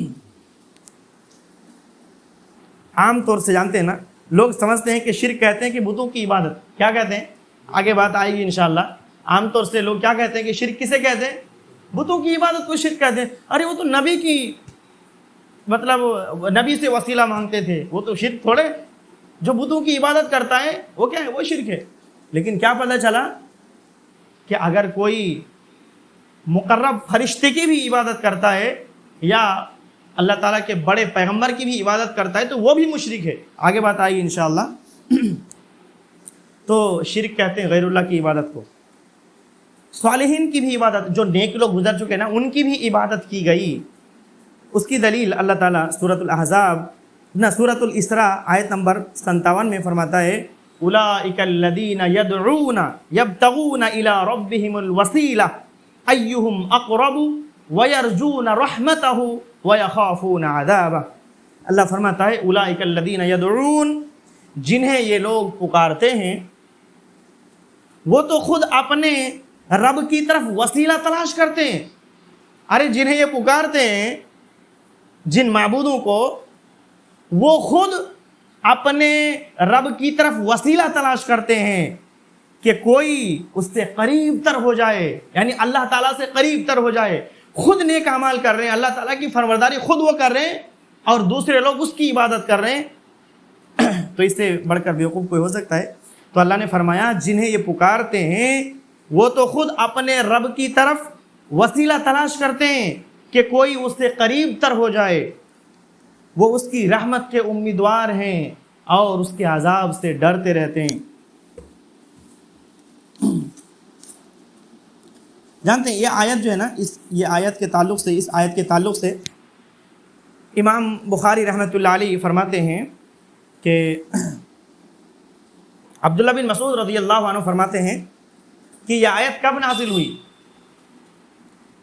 عام طور سے جانتے ہیں نا، لوگ سمجھتے ہیں کہ شرک کہتے ہیں کہ بتوں کی عبادت. کیا کہتے ہیں؟ آگے بات آئے گی انشاءاللہ. عام طور سے لوگ کیا کہتے ہیں کہ شرک کسے کہتے ہیں؟ بتوں کی عبادت کو شرک کہتے ہیں. ارے وہ تو نبی کی، مطلب نبی سے وسیلہ مانگتے تھے، وہ تو شرک تھوڑے. جو بتوں کی عبادت کرتا ہے وہ کیا ہے؟ وہ شرک ہے. لیکن کیا پتہ چلا کہ اگر کوئی مقرب فرشتے کی بھی عبادت کرتا ہے یا اللہ تعالیٰ کے بڑے پیغمبر کی بھی عبادت کرتا ہے تو وہ بھی مشرک ہے. آگے بات آئی انشاءاللہ. تو شرک کہتے ہیں غیر اللہ کی عبادت کو. صالحین کی بھی عبادت، جو نیک لوگ گزر چکے نا، ان کی بھی عبادت کی گئی. اس کی دلیل اللہ تعالیٰ سورۃ الاسراء آیت نمبر 57 میں فرماتا ہے، اولئک الذین یدعون یبتغون الی ربہم الوسیلہ ایہم اقرب ویرجون رحمتہ وَيَخَافُونَ عَذَابَهُ. اللہ فرماتا ہے اولئک الذین یدعون، جنہیں یہ لوگ پکارتے ہیں، وہ تو خود اپنے رب کی طرف وسیلہ تلاش کرتے ہیں. ارے جنہیں یہ پکارتے ہیں، جن معبودوں کو، وہ خود اپنے رب کی طرف وسیلہ تلاش کرتے ہیں کہ کوئی اس سے قریب تر ہو جائے، یعنی اللہ تعالیٰ سے قریب تر ہو جائے. خود نیک اعمال کر رہے ہیں، اللہ تعالیٰ کی فرمانبرداری خود وہ کر رہے ہیں اور دوسرے لوگ اس کی عبادت کر رہے ہیں. تو اس سے بڑھ کر بیوقوف کوئی ہو سکتا ہے؟ تو اللہ نے فرمایا جنہیں یہ پکارتے ہیں وہ تو خود اپنے رب کی طرف وسیلہ تلاش کرتے ہیں کہ کوئی اس سے قریب تر ہو جائے. وہ اس کی رحمت کے امیدوار ہیں اور اس کے عذاب سے ڈرتے رہتے ہیں. جانتے ہیں یہ آیت جو ہے نا، اس آیت کے تعلق سے امام بخاری رحمۃ اللہ علیہ فرماتے ہیں کہ عبداللہ بن مسعود رضی اللہ عنہ فرماتے ہیں کہ یہ آیت کب نازل ہوئی؟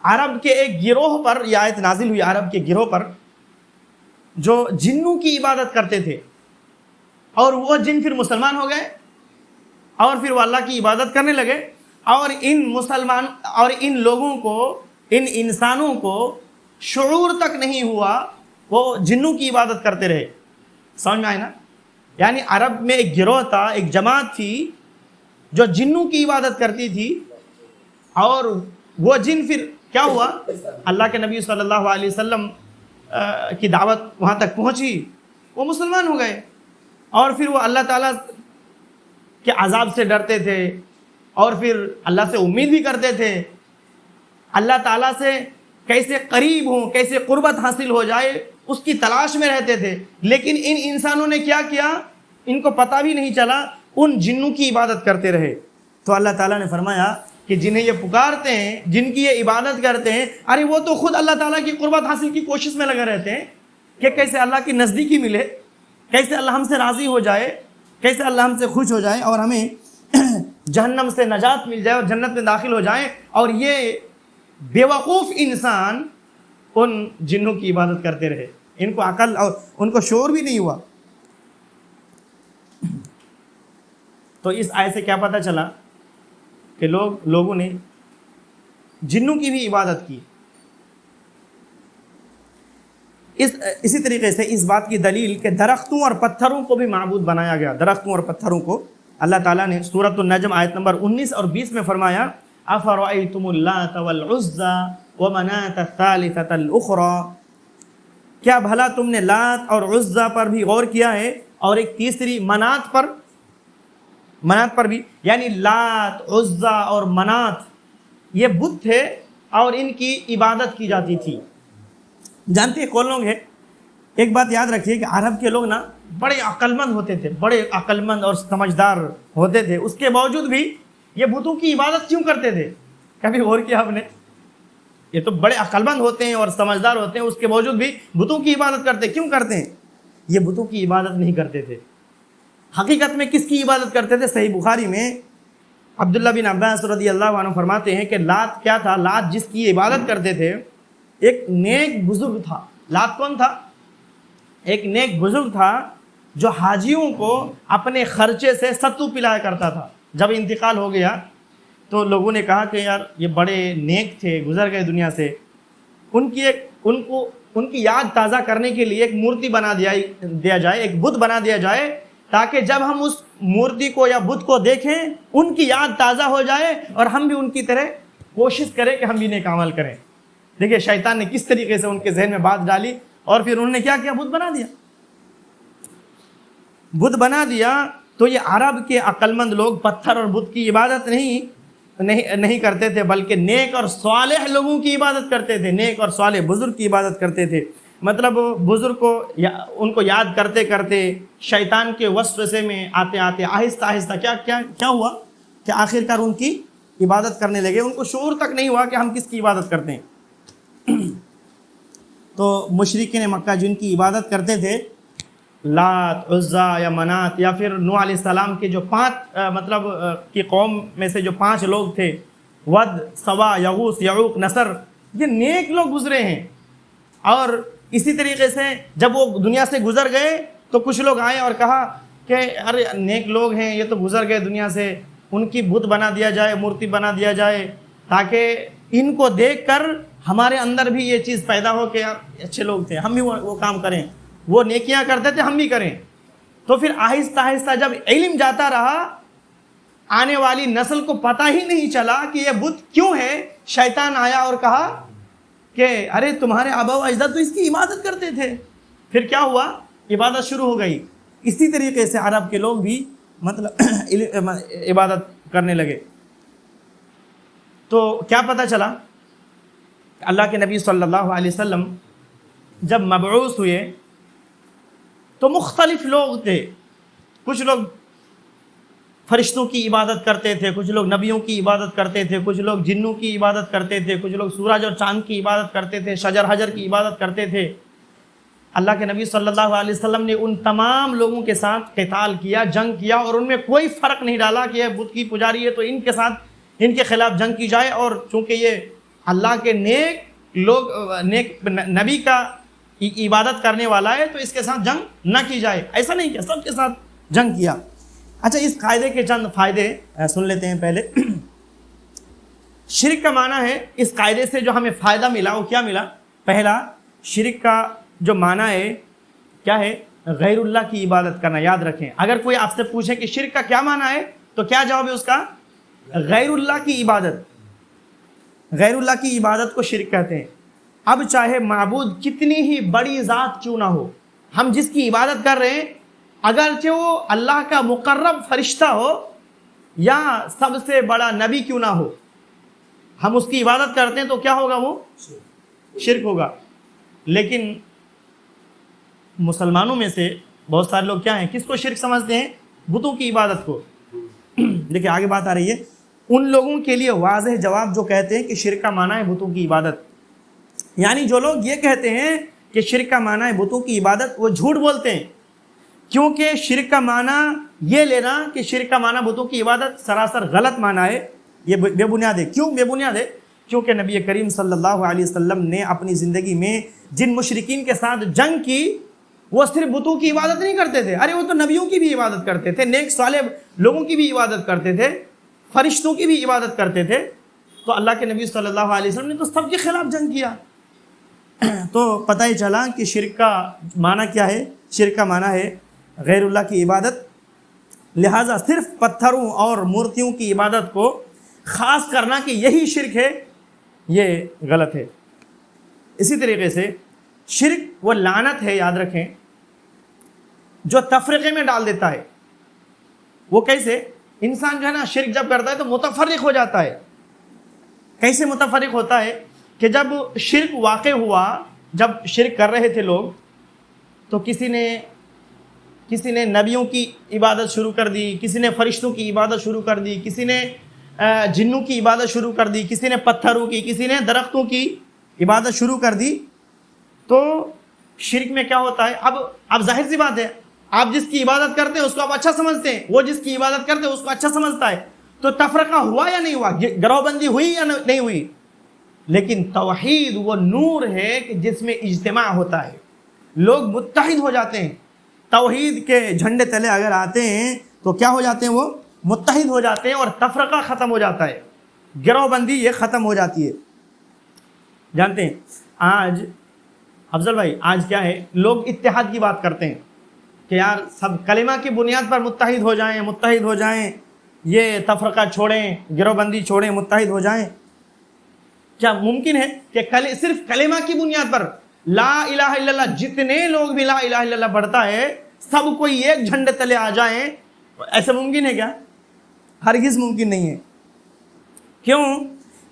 عرب کے ایک گروہ پر یہ آیت نازل ہوئی، عرب کے گروہ پر جو جنوں کی عبادت کرتے تھے، اور وہ جن پھر مسلمان ہو گئے اور پھر وہ اللہ کی عبادت کرنے لگے، اور ان لوگوں کو، ان انسانوں کو شعور تک نہیں ہوا، وہ جنوں کی عبادت کرتے رہے. سمجھ میں آئے نا؟ یعنی عرب میں ایک گروہ تھا، ایک جماعت تھی جو جنوں کی عبادت کرتی تھی، اور وہ جن پھر کیا ہوا، اللہ کے نبی صلی اللہ علیہ وسلم کی دعوت وہاں تک پہنچی، وہ مسلمان ہو گئے، اور پھر وہ اللہ تعالیٰ کے عذاب سے ڈرتے تھے اور پھر اللہ سے امید بھی کرتے تھے، اللہ تعالیٰ سے کیسے قریب ہوں، کیسے قربت حاصل ہو جائے، اس کی تلاش میں رہتے تھے. لیکن ان انسانوں نے کیا کیا، ان کو پتہ بھی نہیں چلا، ان جنوں کی عبادت کرتے رہے. تو اللہ تعالیٰ نے فرمایا کہ جنہیں یہ پکارتے ہیں، جن کی یہ عبادت کرتے ہیں، ارے وہ تو خود اللہ تعالیٰ کی قربت حاصل کی کوشش میں لگے رہتے ہیں کہ کیسے اللہ کی نزدیکی ملے، کیسے اللہ ہم سے راضی ہو جائے، کیسے اللہ ہم سے خوش ہو جائے اور ہمیں جہنم سے نجات مل جائے اور جنت میں داخل ہو جائیں. اور یہ بیوقوف انسان ان جنوں کی عبادت کرتے رہے، ان کو عقل اور ان کو شعور بھی نہیں ہوا. تو اس آیت سے کیا پتہ چلا کہ لوگوں نے جنوں کی بھی عبادت کی. اسی طریقے سے اس بات کی دلیل کہ درختوں اور پتھروں کو بھی معبود بنایا گیا. درختوں اور پتھروں کو اللہ تعالیٰ نے سورۃ النجم آیت نمبر 19 اور 20 میں فرمایا، افرأیتم اللات والعزی ومناة الثالثة الأخرى. کیا بھلا تم نے لات اور عزا پر بھی غور کیا ہے؟ اور ایک تیسری منات پر بھی، یعنی لات، عزا اور منات یہ بت تھے اور ان کی عبادت کی جاتی تھی۔ جانتے ہیں کون لوگ ہیں؟ ایک بات یاد رکھیے کہ عرب کے لوگ نا بڑے عقل مند ہوتے تھے، بڑے عقل مند اور سمجھدار ہوتے تھے، اس کے باوجود بھی یہ بتوں کی عبادت کیوں کرتے تھے؟ کبھی غور کیا آپ نے؟ یہ تو بڑے عقل مند ہوتے ہیں اور سمجھدار ہوتے ہیں، اس کے باوجود بھی بتوں کی عبادت کرتے کیوں کرتے ہیں؟ یہ بتوں کی عبادت نہیں کرتے تھے، حقیقت میں کس کی عبادت کرتے تھے؟ صحیح بخاری میں عبداللہ بن عباس رضی اللہ عنہ فرماتے ہیں کہ لات کیا تھا؟ لات جس کی عبادت کرتے تھے ایک نیک بزرگ تھا۔ لات کون تھا؟ ایک نیک بزرگ تھا جو حاجیوں کو اپنے خرچے سے ستو پلایا کرتا تھا۔ جب انتقال ہو گیا تو لوگوں نے کہا کہ یار یہ بڑے نیک تھے، گزر گئے دنیا سے، ان کی یاد تازہ کرنے کے لیے ایک مورتی بنا دیا جائے، ایک بت بنا دیا جائے، تاکہ جب ہم اس مورتی کو یا بت کو دیکھیں ان کی یاد تازہ ہو جائے اور ہم بھی ان کی طرح کوشش کریں کہ ہم بھی نیک عمل کریں۔ دیکھیے شیطان نے کس طریقے سے ان کے ذہن میں بات ڈالی، اور پھر انہوں نے کیا کیا؟ بت بنا دیا۔ تو یہ عرب کے عقل مند لوگ پتھر اور بت کی عبادت نہیں کرتے تھے، بلکہ نیک اور صالح لوگوں کی عبادت کرتے تھے، نیک اور صالح بزرگ کی عبادت کرتے تھے۔ مطلب بزرگ کو ان کو یاد کرتے کرتے شیطان کے وسوسے میں آتے آتے آہستہ آہستہ کیا ہوا کہ آخر کار ان کی عبادت کرنے لگے۔ ان کو شعور تک نہیں ہوا کہ ہم کس کی عبادت کرتے ہیں۔ تو مشرکین مکہ جن کی عبادت کرتے تھے لات، عزا یا منات، یا پھر نوح علیہ السلام کے جو 5 کی قوم میں سے جو 5 لوگ تھے، ود، سوا، یغوث، یعوق، نصر، یہ نیک لوگ گزرے ہیں۔ اور اسی طریقے سے جب وہ دنیا سے گزر گئے تو کچھ لوگ آئے اور کہا کہ ارے نیک لوگ ہیں، یہ تو گزر گئے دنیا سے، ان کی بت بنا دیا جائے، مورتی بنا دیا جائے، تاکہ ان کو دیکھ کر ہمارے اندر بھی یہ چیز پیدا ہو کہ یار اچھے لوگ تھے، ہم بھی وہ کام کریں، وہ نیکیاں کرتے تھے ہم بھی کریں۔ تو پھر آہستہ آہستہ جب علم جاتا رہا، آنے والی نسل کو پتہ ہی نہیں چلا کہ یہ بت کیوں ہے، شیطان آیا اور کہا کہ ارے تمہارے آبا و اجداد تو اس کی عبادت کرتے تھے۔ پھر کیا ہوا؟ عبادت شروع ہو گئی۔ اسی طریقے سے عرب کے لوگ بھی عبادت کرنے لگے۔ تو کیا پتہ چلا؟ اللہ کے نبی صلی اللہ علیہ وسلم جب مبعوث ہوئے تو مختلف لوگ تھے، کچھ لوگ فرشتوں کی عبادت کرتے تھے، کچھ لوگ نبیوں کی عبادت کرتے تھے، کچھ لوگ جنوں کی عبادت کرتے تھے، کچھ لوگ سورج اور چاند کی عبادت کرتے تھے، شجر حجر کی عبادت کرتے تھے۔ اللہ کے نبی صلی اللہ علیہ وسلم نے ان تمام لوگوں کے ساتھ قتال کیا، جنگ کیا، اور ان میں کوئی فرق نہیں ڈالا کہ یہ بت کی پجاری ہے تو ان کے ساتھ ان کے خلاف جنگ کی جائے، اور چونکہ یہ اللہ کے نیک نبی کا عبادت کرنے والا ہے تو اس کے ساتھ جنگ نہ کی جائے۔ ایسا نہیں کیا، سب کے ساتھ جنگ کیا۔ اچھا، اس قاعدے کے چند فائدے سن لیتے ہیں پہلے۔ شرک کا معنی ہے، اس قاعدے سے جو ہمیں فائدہ ملا وہ کیا ملا؟ پہلا، شرک کا جو معنی ہے کیا ہے؟ غیر اللہ کی عبادت کرنا۔ یاد رکھیں، اگر کوئی آپ سے پوچھے کہ شرک کا کیا معنی ہے تو کیا جواب ہے اس کا؟ غیر اللہ کی عبادت۔ غیر اللہ کی عبادت کو شرک کہتے ہیں۔ اب چاہے معبود کتنی ہی بڑی ذات کیوں نہ ہو، ہم جس کی عبادت کر رہے ہیں اگرچہ وہ اللہ کا مقرب فرشتہ ہو یا سب سے بڑا نبی کیوں نہ ہو، ہم اس کی عبادت کرتے ہیں تو کیا ہوگا؟ وہ شرک ہوگا۔ لیکن مسلمانوں میں سے بہت سارے لوگ کیا ہیں، کس کو شرک سمجھتے ہیں؟ بتوں کی عبادت کو۔ دیکھیں آگے بات آ رہی ہے، ان لوگوں کے لیے واضح جواب جو کہتے ہیں کہ شرک کا معنی ہے بتوں کی عبادت۔ یعنی جو لوگ یہ کہتے ہیں کہ شرک کا معنی ہے بتوں کی عبادت، وہ جھوٹ بولتے ہیں، کیونکہ شرک کا معنی یہ لینا کہ شرک کا معنی بتوں کی عبادت سراسر غلط معنی ہے، یہ بے بنیاد ہے۔ کیوں بے بنیاد ہے؟ کیونکہ نبی کریم صلی اللہ علیہ وسلم نے اپنی زندگی میں جن مشرکین کے ساتھ جنگ کی وہ صرف بتوں کی عبادت نہیں کرتے تھے، ارے وہ تو نبیوں کی بھی عبادت کرتے تھے، نیک صالح لوگوں کی بھی عبادت کرتے تھے، فرشتوں کی بھی عبادت کرتے تھے۔ تو اللہ کے نبی صلی اللہ علیہ وسلم نے تو سب کے خلاف جنگ کیا۔ تو پتہ ہی چلا کہ شرک کا معنی کیا ہے۔ شرک کا معنی ہے غیر اللہ کی عبادت، لہٰذا صرف پتھروں اور مورتیوں کی عبادت کو خاص کرنا کہ یہی شرک ہے، یہ غلط ہے۔ اسی طریقے سے شرک وہ لعنت ہے، یاد رکھیں، جو تفرقے میں ڈال دیتا ہے۔ وہ کیسے؟ انسان جو ہے نا شرک جب کرتا ہے تو متفرق ہو جاتا ہے۔ کیسے متفرق ہوتا ہے؟ کہ جب شرک واقع ہوا، جب شرک کر رہے تھے لوگ، تو کسی نے نبیوں کی عبادت شروع کر دی، کسی نے فرشتوں کی عبادت شروع کر دی، کسی نے جنوں کی عبادت شروع کر دی، کسی نے پتھروں کی، کسی نے درختوں کی عبادت شروع کر دی۔ تو شرک میں کیا ہوتا ہے؟ اب ظاہر سی بات ہے، آپ جس کی عبادت کرتے ہیں اس کو آپ اچھا سمجھتے ہیں، وہ جس کی عبادت کرتے ہیں اس کو اچھا سمجھتا ہے، تو تفرقہ ہوا یا نہیں ہوا؟ گروہ بندی ہوئی یا نہیں ہوئی؟ لیکن توحید وہ نور ہے کہ جس میں اجتماع ہوتا ہے، لوگ متحد ہو جاتے ہیں۔ توحید کے جھنڈے تلے اگر آتے ہیں تو کیا ہو جاتے ہیں؟ وہ متحد ہو جاتے ہیں اور تفرقہ ختم ہو جاتا ہے، گروہ بندی یہ ختم ہو جاتی ہے۔ جانتے ہیں آج افضل بھائی، آج کیا ہے، لوگ اتحاد کی بات کرتے ہیں کہ یار سب کلمہ کی بنیاد پر متحد ہو جائیں، یہ تفرقہ چھوڑیں، گروہ بندی چھوڑیں، متحد ہو جائیں۔ کیا ممکن ہے کہ صرف کلمہ کی بنیاد پر لا الہ الا اللہ، جتنے لوگ بھی لا الہ الا اللہ پڑھتا ہے سب کوئی ایک جھنڈے تلے آ جائیں؟ ایسا ممکن ہے کیا؟ ہرگز ممکن نہیں ہے۔ کیوں؟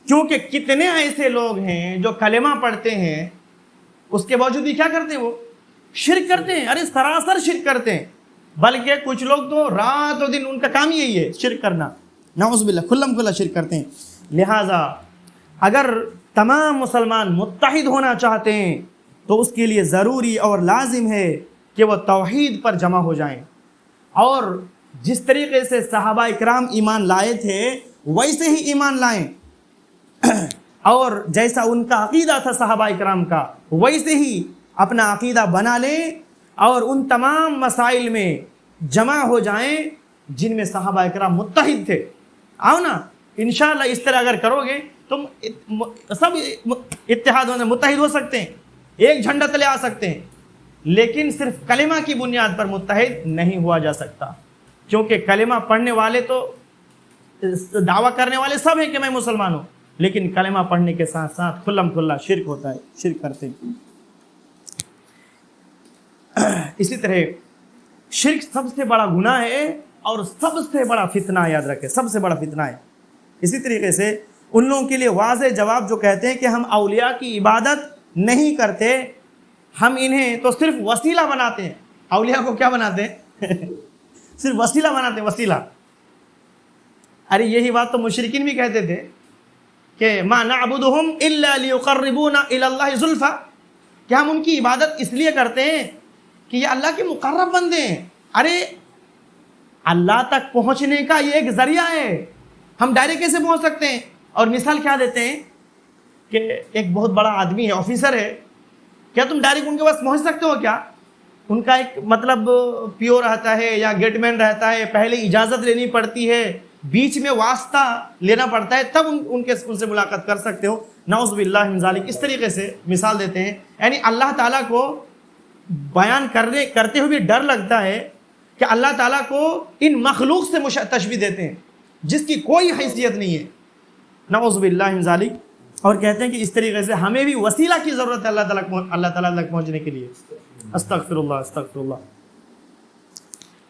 کیونکہ کتنے ایسے لوگ ہیں جو کلمہ پڑھتے ہیں، اس کے باوجود بھی کیا کرتے ہیں؟ وہ شرک کرتے ہیں، ارے سراسر شرک کرتے ہیں۔ بلکہ کچھ لوگ تو رات و دن ان کا کام یہی ہے، شرک کرنا، نعوذ باللہ، کھلم کھلا شرک کرتے ہیں۔ لہٰذا اگر تمام مسلمان متحد ہونا چاہتے ہیں تو اس کے لیے ضروری اور لازم ہے کہ وہ توحید پر جمع ہو جائیں، اور جس طریقے سے صحابہ اکرام ایمان لائے تھے ویسے ہی ایمان لائیں، اور جیسا ان کا عقیدہ تھا صحابہ اکرام کا ویسے ہی اپنا عقیدہ بنا لیں، اور ان تمام مسائل میں جمع ہو جائیں جن میں صحابہ اکرام متحد تھے۔ آؤ نا، انشاءاللہ اس طرح اگر کرو گے تم سب اتحاد ہونے متحد ہو سکتے ہیں، ایک جھنڈا تلے آ سکتے ہیں، لیکن صرف کلمہ کی بنیاد پر متحد نہیں ہوا جا سکتا، کیونکہ کلمہ پڑھنے والے تو دعویٰ کرنے والے سب ہیں کہ میں مسلمان ہوں، لیکن کلمہ پڑھنے کے ساتھ ساتھ کھلم کھلا شرک ہوتا ہے، شرک کرتے ہیں۔ اسی طرح شرک سب سے بڑا گناہ ہے اور سب سے بڑا فتنہ، یاد رکھیں، سب سے بڑا فتنہ ہے۔ اسی طریقے سے ان لوگوں کے لیے واضح جواب جو کہتے ہیں کہ ہم اولیاء کی عبادت نہیں کرتے، ہم انہیں تو صرف وسیلہ بناتے ہیں۔ اولیاء کو کیا بناتے ہیں؟ صرف وسیلہ بناتے ہیں، وسیلہ۔ ارے یہی بات تو مشرکین بھی کہتے تھے کہ ما نعبدہم الا لیقربونا الی اللہ زلفی، کہ ہم ان کی عبادت اس لیے کرتے ہیں کہ یہ اللہ کے مقرب بندے ہیں۔ ارے اللہ تک پہنچنے کا یہ ایک ذریعہ ہے، ہم ڈائریکٹ کیسے پہنچ سکتے ہیں؟ اور مثال کیا دیتے ہیں کہ ایک بہت بڑا آدمی ہے، آفیسر ہے، کیا تم ڈائریکٹ ان کے پاس پہنچ سکتے ہو کیا؟ ان کا ایک مطلب پیو رہتا ہے یا گیٹ مین رہتا ہے، پہلے اجازت لینی پڑتی ہے، بیچ میں واسطہ لینا پڑتا ہے، تب ان سے ملاقات کر سکتے ہو۔ نعوذ باللہ من ذالک۔ اس طریقے سے مثال دیتے ہیں، یعنی اللہ تعالیٰ کو بیان کرتے ہوئے بھی ڈر لگتا ہے کہ اللہ تعالیٰ کو ان مخلوق سے تشبیہ دیتے ہیں جس کی کوئی حیثیت نہیں ہے، نعوذ باللہ من ذالک۔ اور کہتے ہیں کہ اس طریقے سے ہمیں بھی وسیلہ کی ضرورت ہے اللہ تعالیٰ تک پہنچنے کے لیے۔ استغفر اللہ، استغفر اللہ۔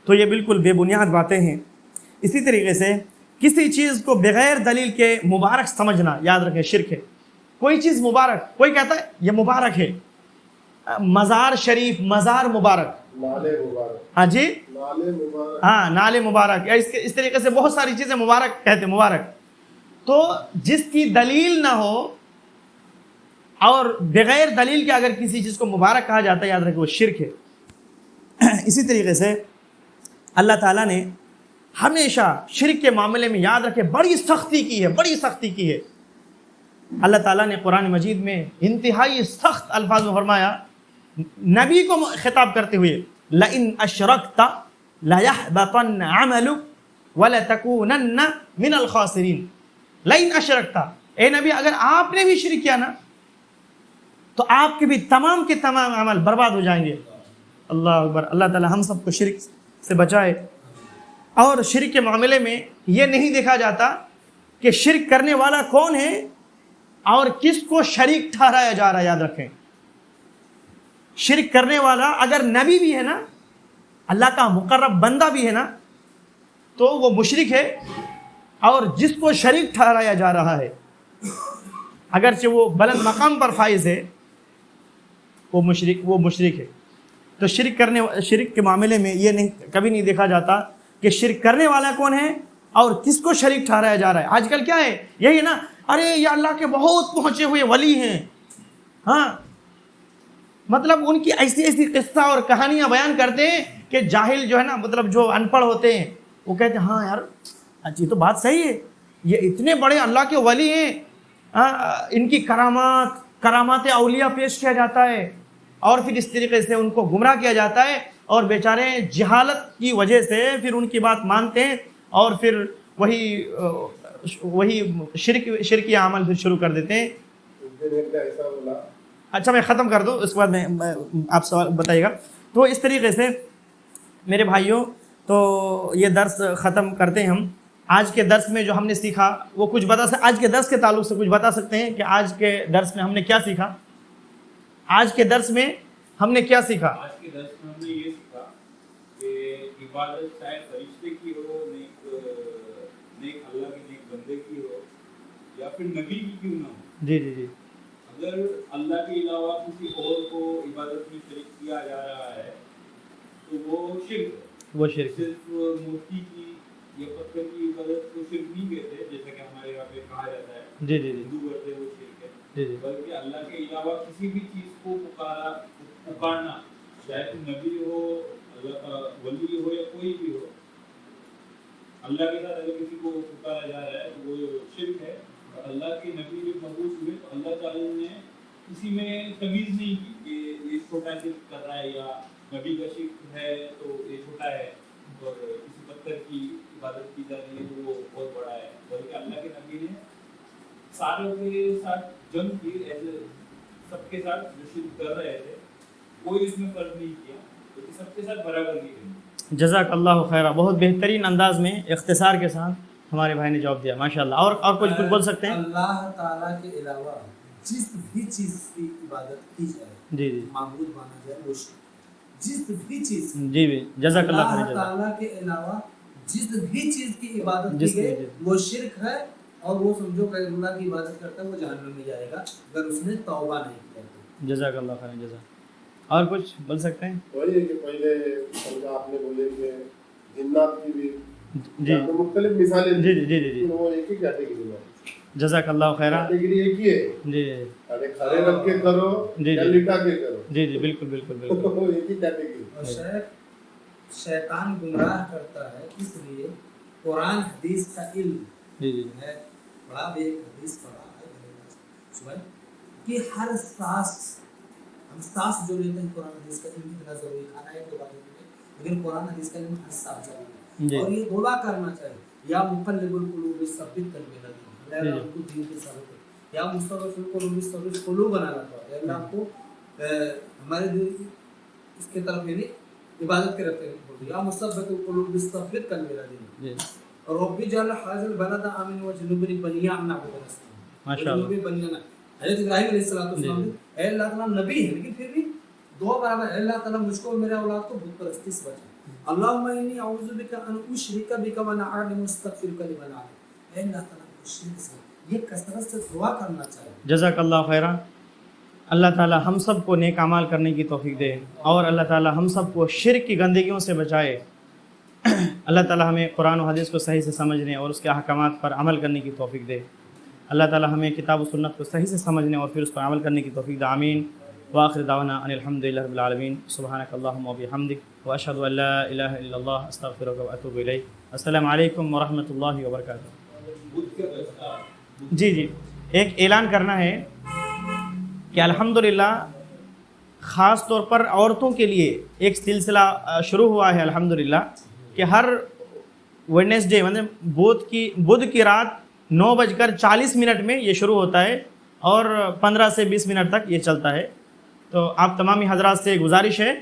تو یہ بالکل بے بنیاد باتیں ہیں۔ اسی طریقے سے کسی چیز کو بغیر دلیل کے مبارک سمجھنا، یاد رکھیں، شرک ہے۔ کوئی چیز مبارک، کوئی کہتا ہے یہ مبارک ہے، مزار شریف، مزار مبارک، نالے مبارک، ہاں جی، نالے مبارک، ہاں نالے مبارک، یا اس طریقے سے بہت ساری چیزیں مبارک کہتے ہیں، مبارک۔ تو جس کی دلیل نہ ہو اور بغیر دلیل کے اگر کسی چیز کو مبارک کہا جاتا ہے، یاد رکھیں وہ شرک ہے۔ اسی طریقے سے اللہ تعالیٰ نے ہمیشہ شرک کے معاملے میں، یاد رکھیں، بڑی سختی کی ہے، بڑی سختی کی ہے۔ اللہ تعالیٰ نے قرآن مجید میں انتہائی سخت الفاظ میں فرمایا، نبی کو خطاب کرتے ہوئے، لَإِنْ أَشْرَكْتَ لَيَحْبَطَنَّ عَمَلُكَ وَلَتَكُونَنَّ مِنَ الْخَاسِرِينَ۔ لَإِنْ أَشْرَكْتَ، اے نبی اگر آپ نے بھی شرک کیا نا تو آپ کے بھی تمام کے تمام عمل برباد ہو جائیں گے۔ اللہ اکبر۔ اللہ تعالیٰ ہم سب کو شرک سے بچائے۔ اور شرک کے معاملے میں یہ نہیں دیکھا جاتا کہ شرک کرنے والا کون ہے اور کس کو شریک ٹھہرایا جا رہا ہے، یاد رکھیں۔ شرک کرنے والا اگر نبی بھی ہے نا، اللہ کا مقرب بندہ بھی ہے نا، تو وہ مشرک ہے، اور جس کو شریک ٹھہرایا جا رہا ہے اگرچہ وہ بلند مقام پر فائز ہے، وہ مشرک ہے۔ تو شرک کے معاملے میں یہ نہیں کبھی نہیں دیکھا جاتا کہ شرک کرنے والا کون ہے اور کس کو شریک ٹھہرایا جا رہا ہے۔ آج کل کیا ہے، یہی نا، ارے یہ اللہ کے بہت پہنچے ہوئے ولی ہیں، ہاں، مطلب ان کی ایسی ایسی قصہ اور کہانیاں بیان کرتے ہیں کہ جاہل جو ہے نا، مطلب جو ان پڑھ ہوتے ہیں، وہ کہتے ہیں ہاں یار یہ تو بات صحیح ہے، یہ اتنے بڑے اللہ کے ولی ہیں، ان کی کرامات اولیاء پیش کیا جاتا ہے، اور پھر اس طریقے سے ان کو گمراہ کیا جاتا ہے، اور بیچارے جہالت کی وجہ سے پھر ان کی بات مانتے ہیں، اور پھر وہی شرکی عمل پھر شروع کر دیتے ہیں۔ ایسا بولا، اچھا میں ختم کر دوں، اس کے بعد میں آپ سوال بتائیے گا۔ تو اس طریقے سے میرے بھائیوں، تو یہ درس ختم کرتے ہیں ہم۔ آج کے درس میں جو ہم نے سیکھا وہ کچھ آج کے درس کے تعلق سے کچھ بتا سکتے ہیں کہ آج کے درس میں ہم نے کیا سیکھا؟ آج کے درس میں ہم نے کیا سیکھا؟ آج کے درس میں ہم نے یہ سیکھا کہ عبادت چاہے فرشتے کی ہو، نیک اللہ کے نیک بندے کی ہو، یا پھر نبی کی کیوں نہ ہو، جی جی جی، اگر اللہ کے علاوہ کسی اور کو عبادت میں شریک کیا جا رہا ہے تو وہ شرک ہے۔ وہ شرک، صرف مورتی کی یا پتھر کی عبادت کو شرک نہیں کہتے، جیسا کہ ہمارے یہاں پہ کہا جاتا ہے، جی جی جی ہندو کرتے وہ شرک ہے، جی جی، بلکہ اللہ کے علاوہ کسی بھی چیز کو پکارنا، چاہے تو نبی ہو، اللہ کا ولی ہو، یا کوئی بھی ہو، اللہ کے ساتھ اگر کسی کو پکارا جا رہا ہے تو وہ شرک ہے۔ اور اللہ کے نبی جب مبعوث ہوئے تو اللہ تعالیٰ نے کسی میں تمیز نہیں کی کہ یہ چھوٹا شرک کر رہا ہے، یا نبی کا شرک ہے تو یہ چھوٹا ہے، اور کسی پتھر کی عبادت کی جا رہی ہے تو وہ بہت بڑا ہے، بلکہ اللہ کے نبی نے ساروں کے ساتھ جنگ کی، ایسے سب کے ساتھ جو شرک کر رہے تھے کوئی اس میں فرق نہیں کیا، کیونکہ سب کے ساتھ برابر کی گئی۔ جزاک اللہ خیرہ، بہت بہترین انداز میں اختصار کے ساتھ ہمارے بھائی نے جواب دیا، ماشاءاللہ۔ اور کچھ بول سکتے ہیں؟ اللہ تعالیٰ کے علاوہ جس بھی چیز کی عبادت کی جائے، جی جی، معبود مانا جائے، وہ جس بھی چیز، جی بھی، جزاک اللہ خیر، اللہ تعالیٰ کے علاوہ جس بھی چیز کی عبادت کی گئی وہ شرک ہے، اور وہ سمجھو کہ اللہ کی عبادت کرتا ہے وہ جہنم میں جائے گا اگر اس نے توبہ نہیں کیا تو۔ جزاک اللہ خیر، جزاک۔ اور کچھ بول سکتے ہیں؟ وہی ہے کہ پہلے آپ نے بولے کہ جنات کی بھی جی مختلف مثالیں، جی جی جی جی، وہ ایک ہی کیٹیگری میں، جزاک اللہ خیر، کیٹیگری ایک ہی ہے، جی ارے کھڑے رکھ کے کرو جی یا جی لٹا کے کرو، جی جی، بالکل بالکل بالکل، وہ ایک ہی کیٹیگری۔ اور شیطان گمراہ کرتا ہے، اس لیے قرآن حدیث کا علم جی جی ہے، بڑا بھی ایک حدیث پڑھا ہے صبح کہ ہر سانس، ہم سانس جو لیتے ہیں قرآن حدیث کا علم اتنا ضروری، کھانا ہے کے بارے میں، لیکن قرآن حدیث کا علم ہر سانس ضروری ہے، اور یہ دعا کرنا چاہیے، یا مقلب القلوب ثبت قلبی، اللہ ہم کو دین کے ثابت، یا مصرف القلوب ثبت قلوب بنانا چاہتے ہیں، اللہ آپ کو ہمارے دل اس کے طرف یعنی عبادت کے رکھتے ہیں، یا مصرف القلوب ثبت قلبی دین، اور ربی جعل هذا البلد آمنا وجنبني بني ان نعبد الأصنام، ماشاءاللہ۔ حضرت ابراہیم علیہ السلام، اے اللہ تعالیٰ نبی ہے لیکن پھر بھی دعا برابر ہے، اے اللہ تعالیٰ مجھ کو اور میرے اولاد کو بت پرستی سے بچا، اللہم انی اعوذ بک ان اشرک بک وانا اعلم واستغفرک لما لا اعلم، اے اللہ تعالیٰ مجھ شرک سے، یہ کثرت سے دعا کرنا چاہیے۔ جزاک اللہ خیرہ۔ اللہ تعالیٰ ہم سب کو نیک اعمال کرنے کی توفیق دے، اور اللہ تعالیٰ ہم سب کو شرک کی گندگیوں سے بچائے۔ اللہ تعالیٰ ہمیں قرآن و حدیث کو صحیح سے سمجھنے اور اس کے احکامات پر عمل کرنے کی توفیق دے۔ اللہ تعالیٰ ہمیں کتاب و سنت کو صحیح سے سمجھنے اور پھر اس پر عمل کرنے کی توفیق دے، آمین۔ وآخر دعوانا ان الحمد للہ رب العالمین، سبحانک اللہم و بحمدک، واشہد ان لا الہ الا اللہ، استغفرک و اتوب الیک۔ السلام علیکم ورحمۃ اللہ وبرکاتہ۔ جی جی، ایک اعلان کرنا ہے کہ الحمدللہ خاص طور پر عورتوں کے لیے ایک سلسلہ شروع ہوا ہے الحمدللہ، کہ ہر ویڈنسڈے مطلب بدھ کی رات 9:40 میں یہ شروع ہوتا ہے، اور 15 سے 20 منٹ تک یہ چلتا ہے۔ تو آپ تمامی حضرات سے گزارش ہے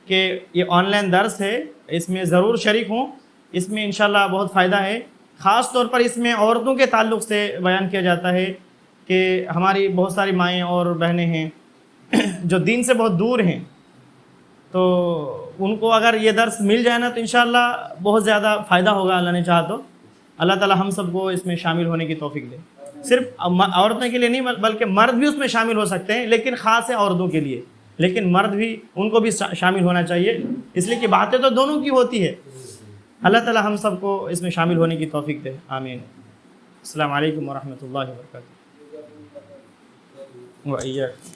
کہ یہ آن لائن درس ہے، اس میں ضرور شریک ہوں، اس میں انشاءاللہ بہت فائدہ ہے۔ خاص طور پر اس میں عورتوں کے تعلق سے بیان کیا جاتا ہے کہ ہماری بہت ساری مائیں اور بہنیں ہیں جو دین سے بہت دور ہیں، تو ان کو اگر یہ درس مل جائے نا تو انشاءاللہ بہت زیادہ فائدہ ہوگا اللہ نے چاہا تو. اللہ تعالی ہم سب کو اس میں شامل ہونے کی توفیق دے. صرف عورتوں کے لیے نہیں بلکہ مرد بھی اس میں شامل ہو سکتے ہیں, لیکن خاص ہے عورتوں کے لیے, لیکن مرد بھی ان کو بھی شامل ہونا چاہیے, اس لیے کہ باتیں تو دونوں کی ہوتی ہے. اللہ تعالی ہم سب کو اس میں شامل ہونے کی توفیق دے. آمین. السلام علیکم ورحمۃ اللہ وبرکاتہ. وإياک.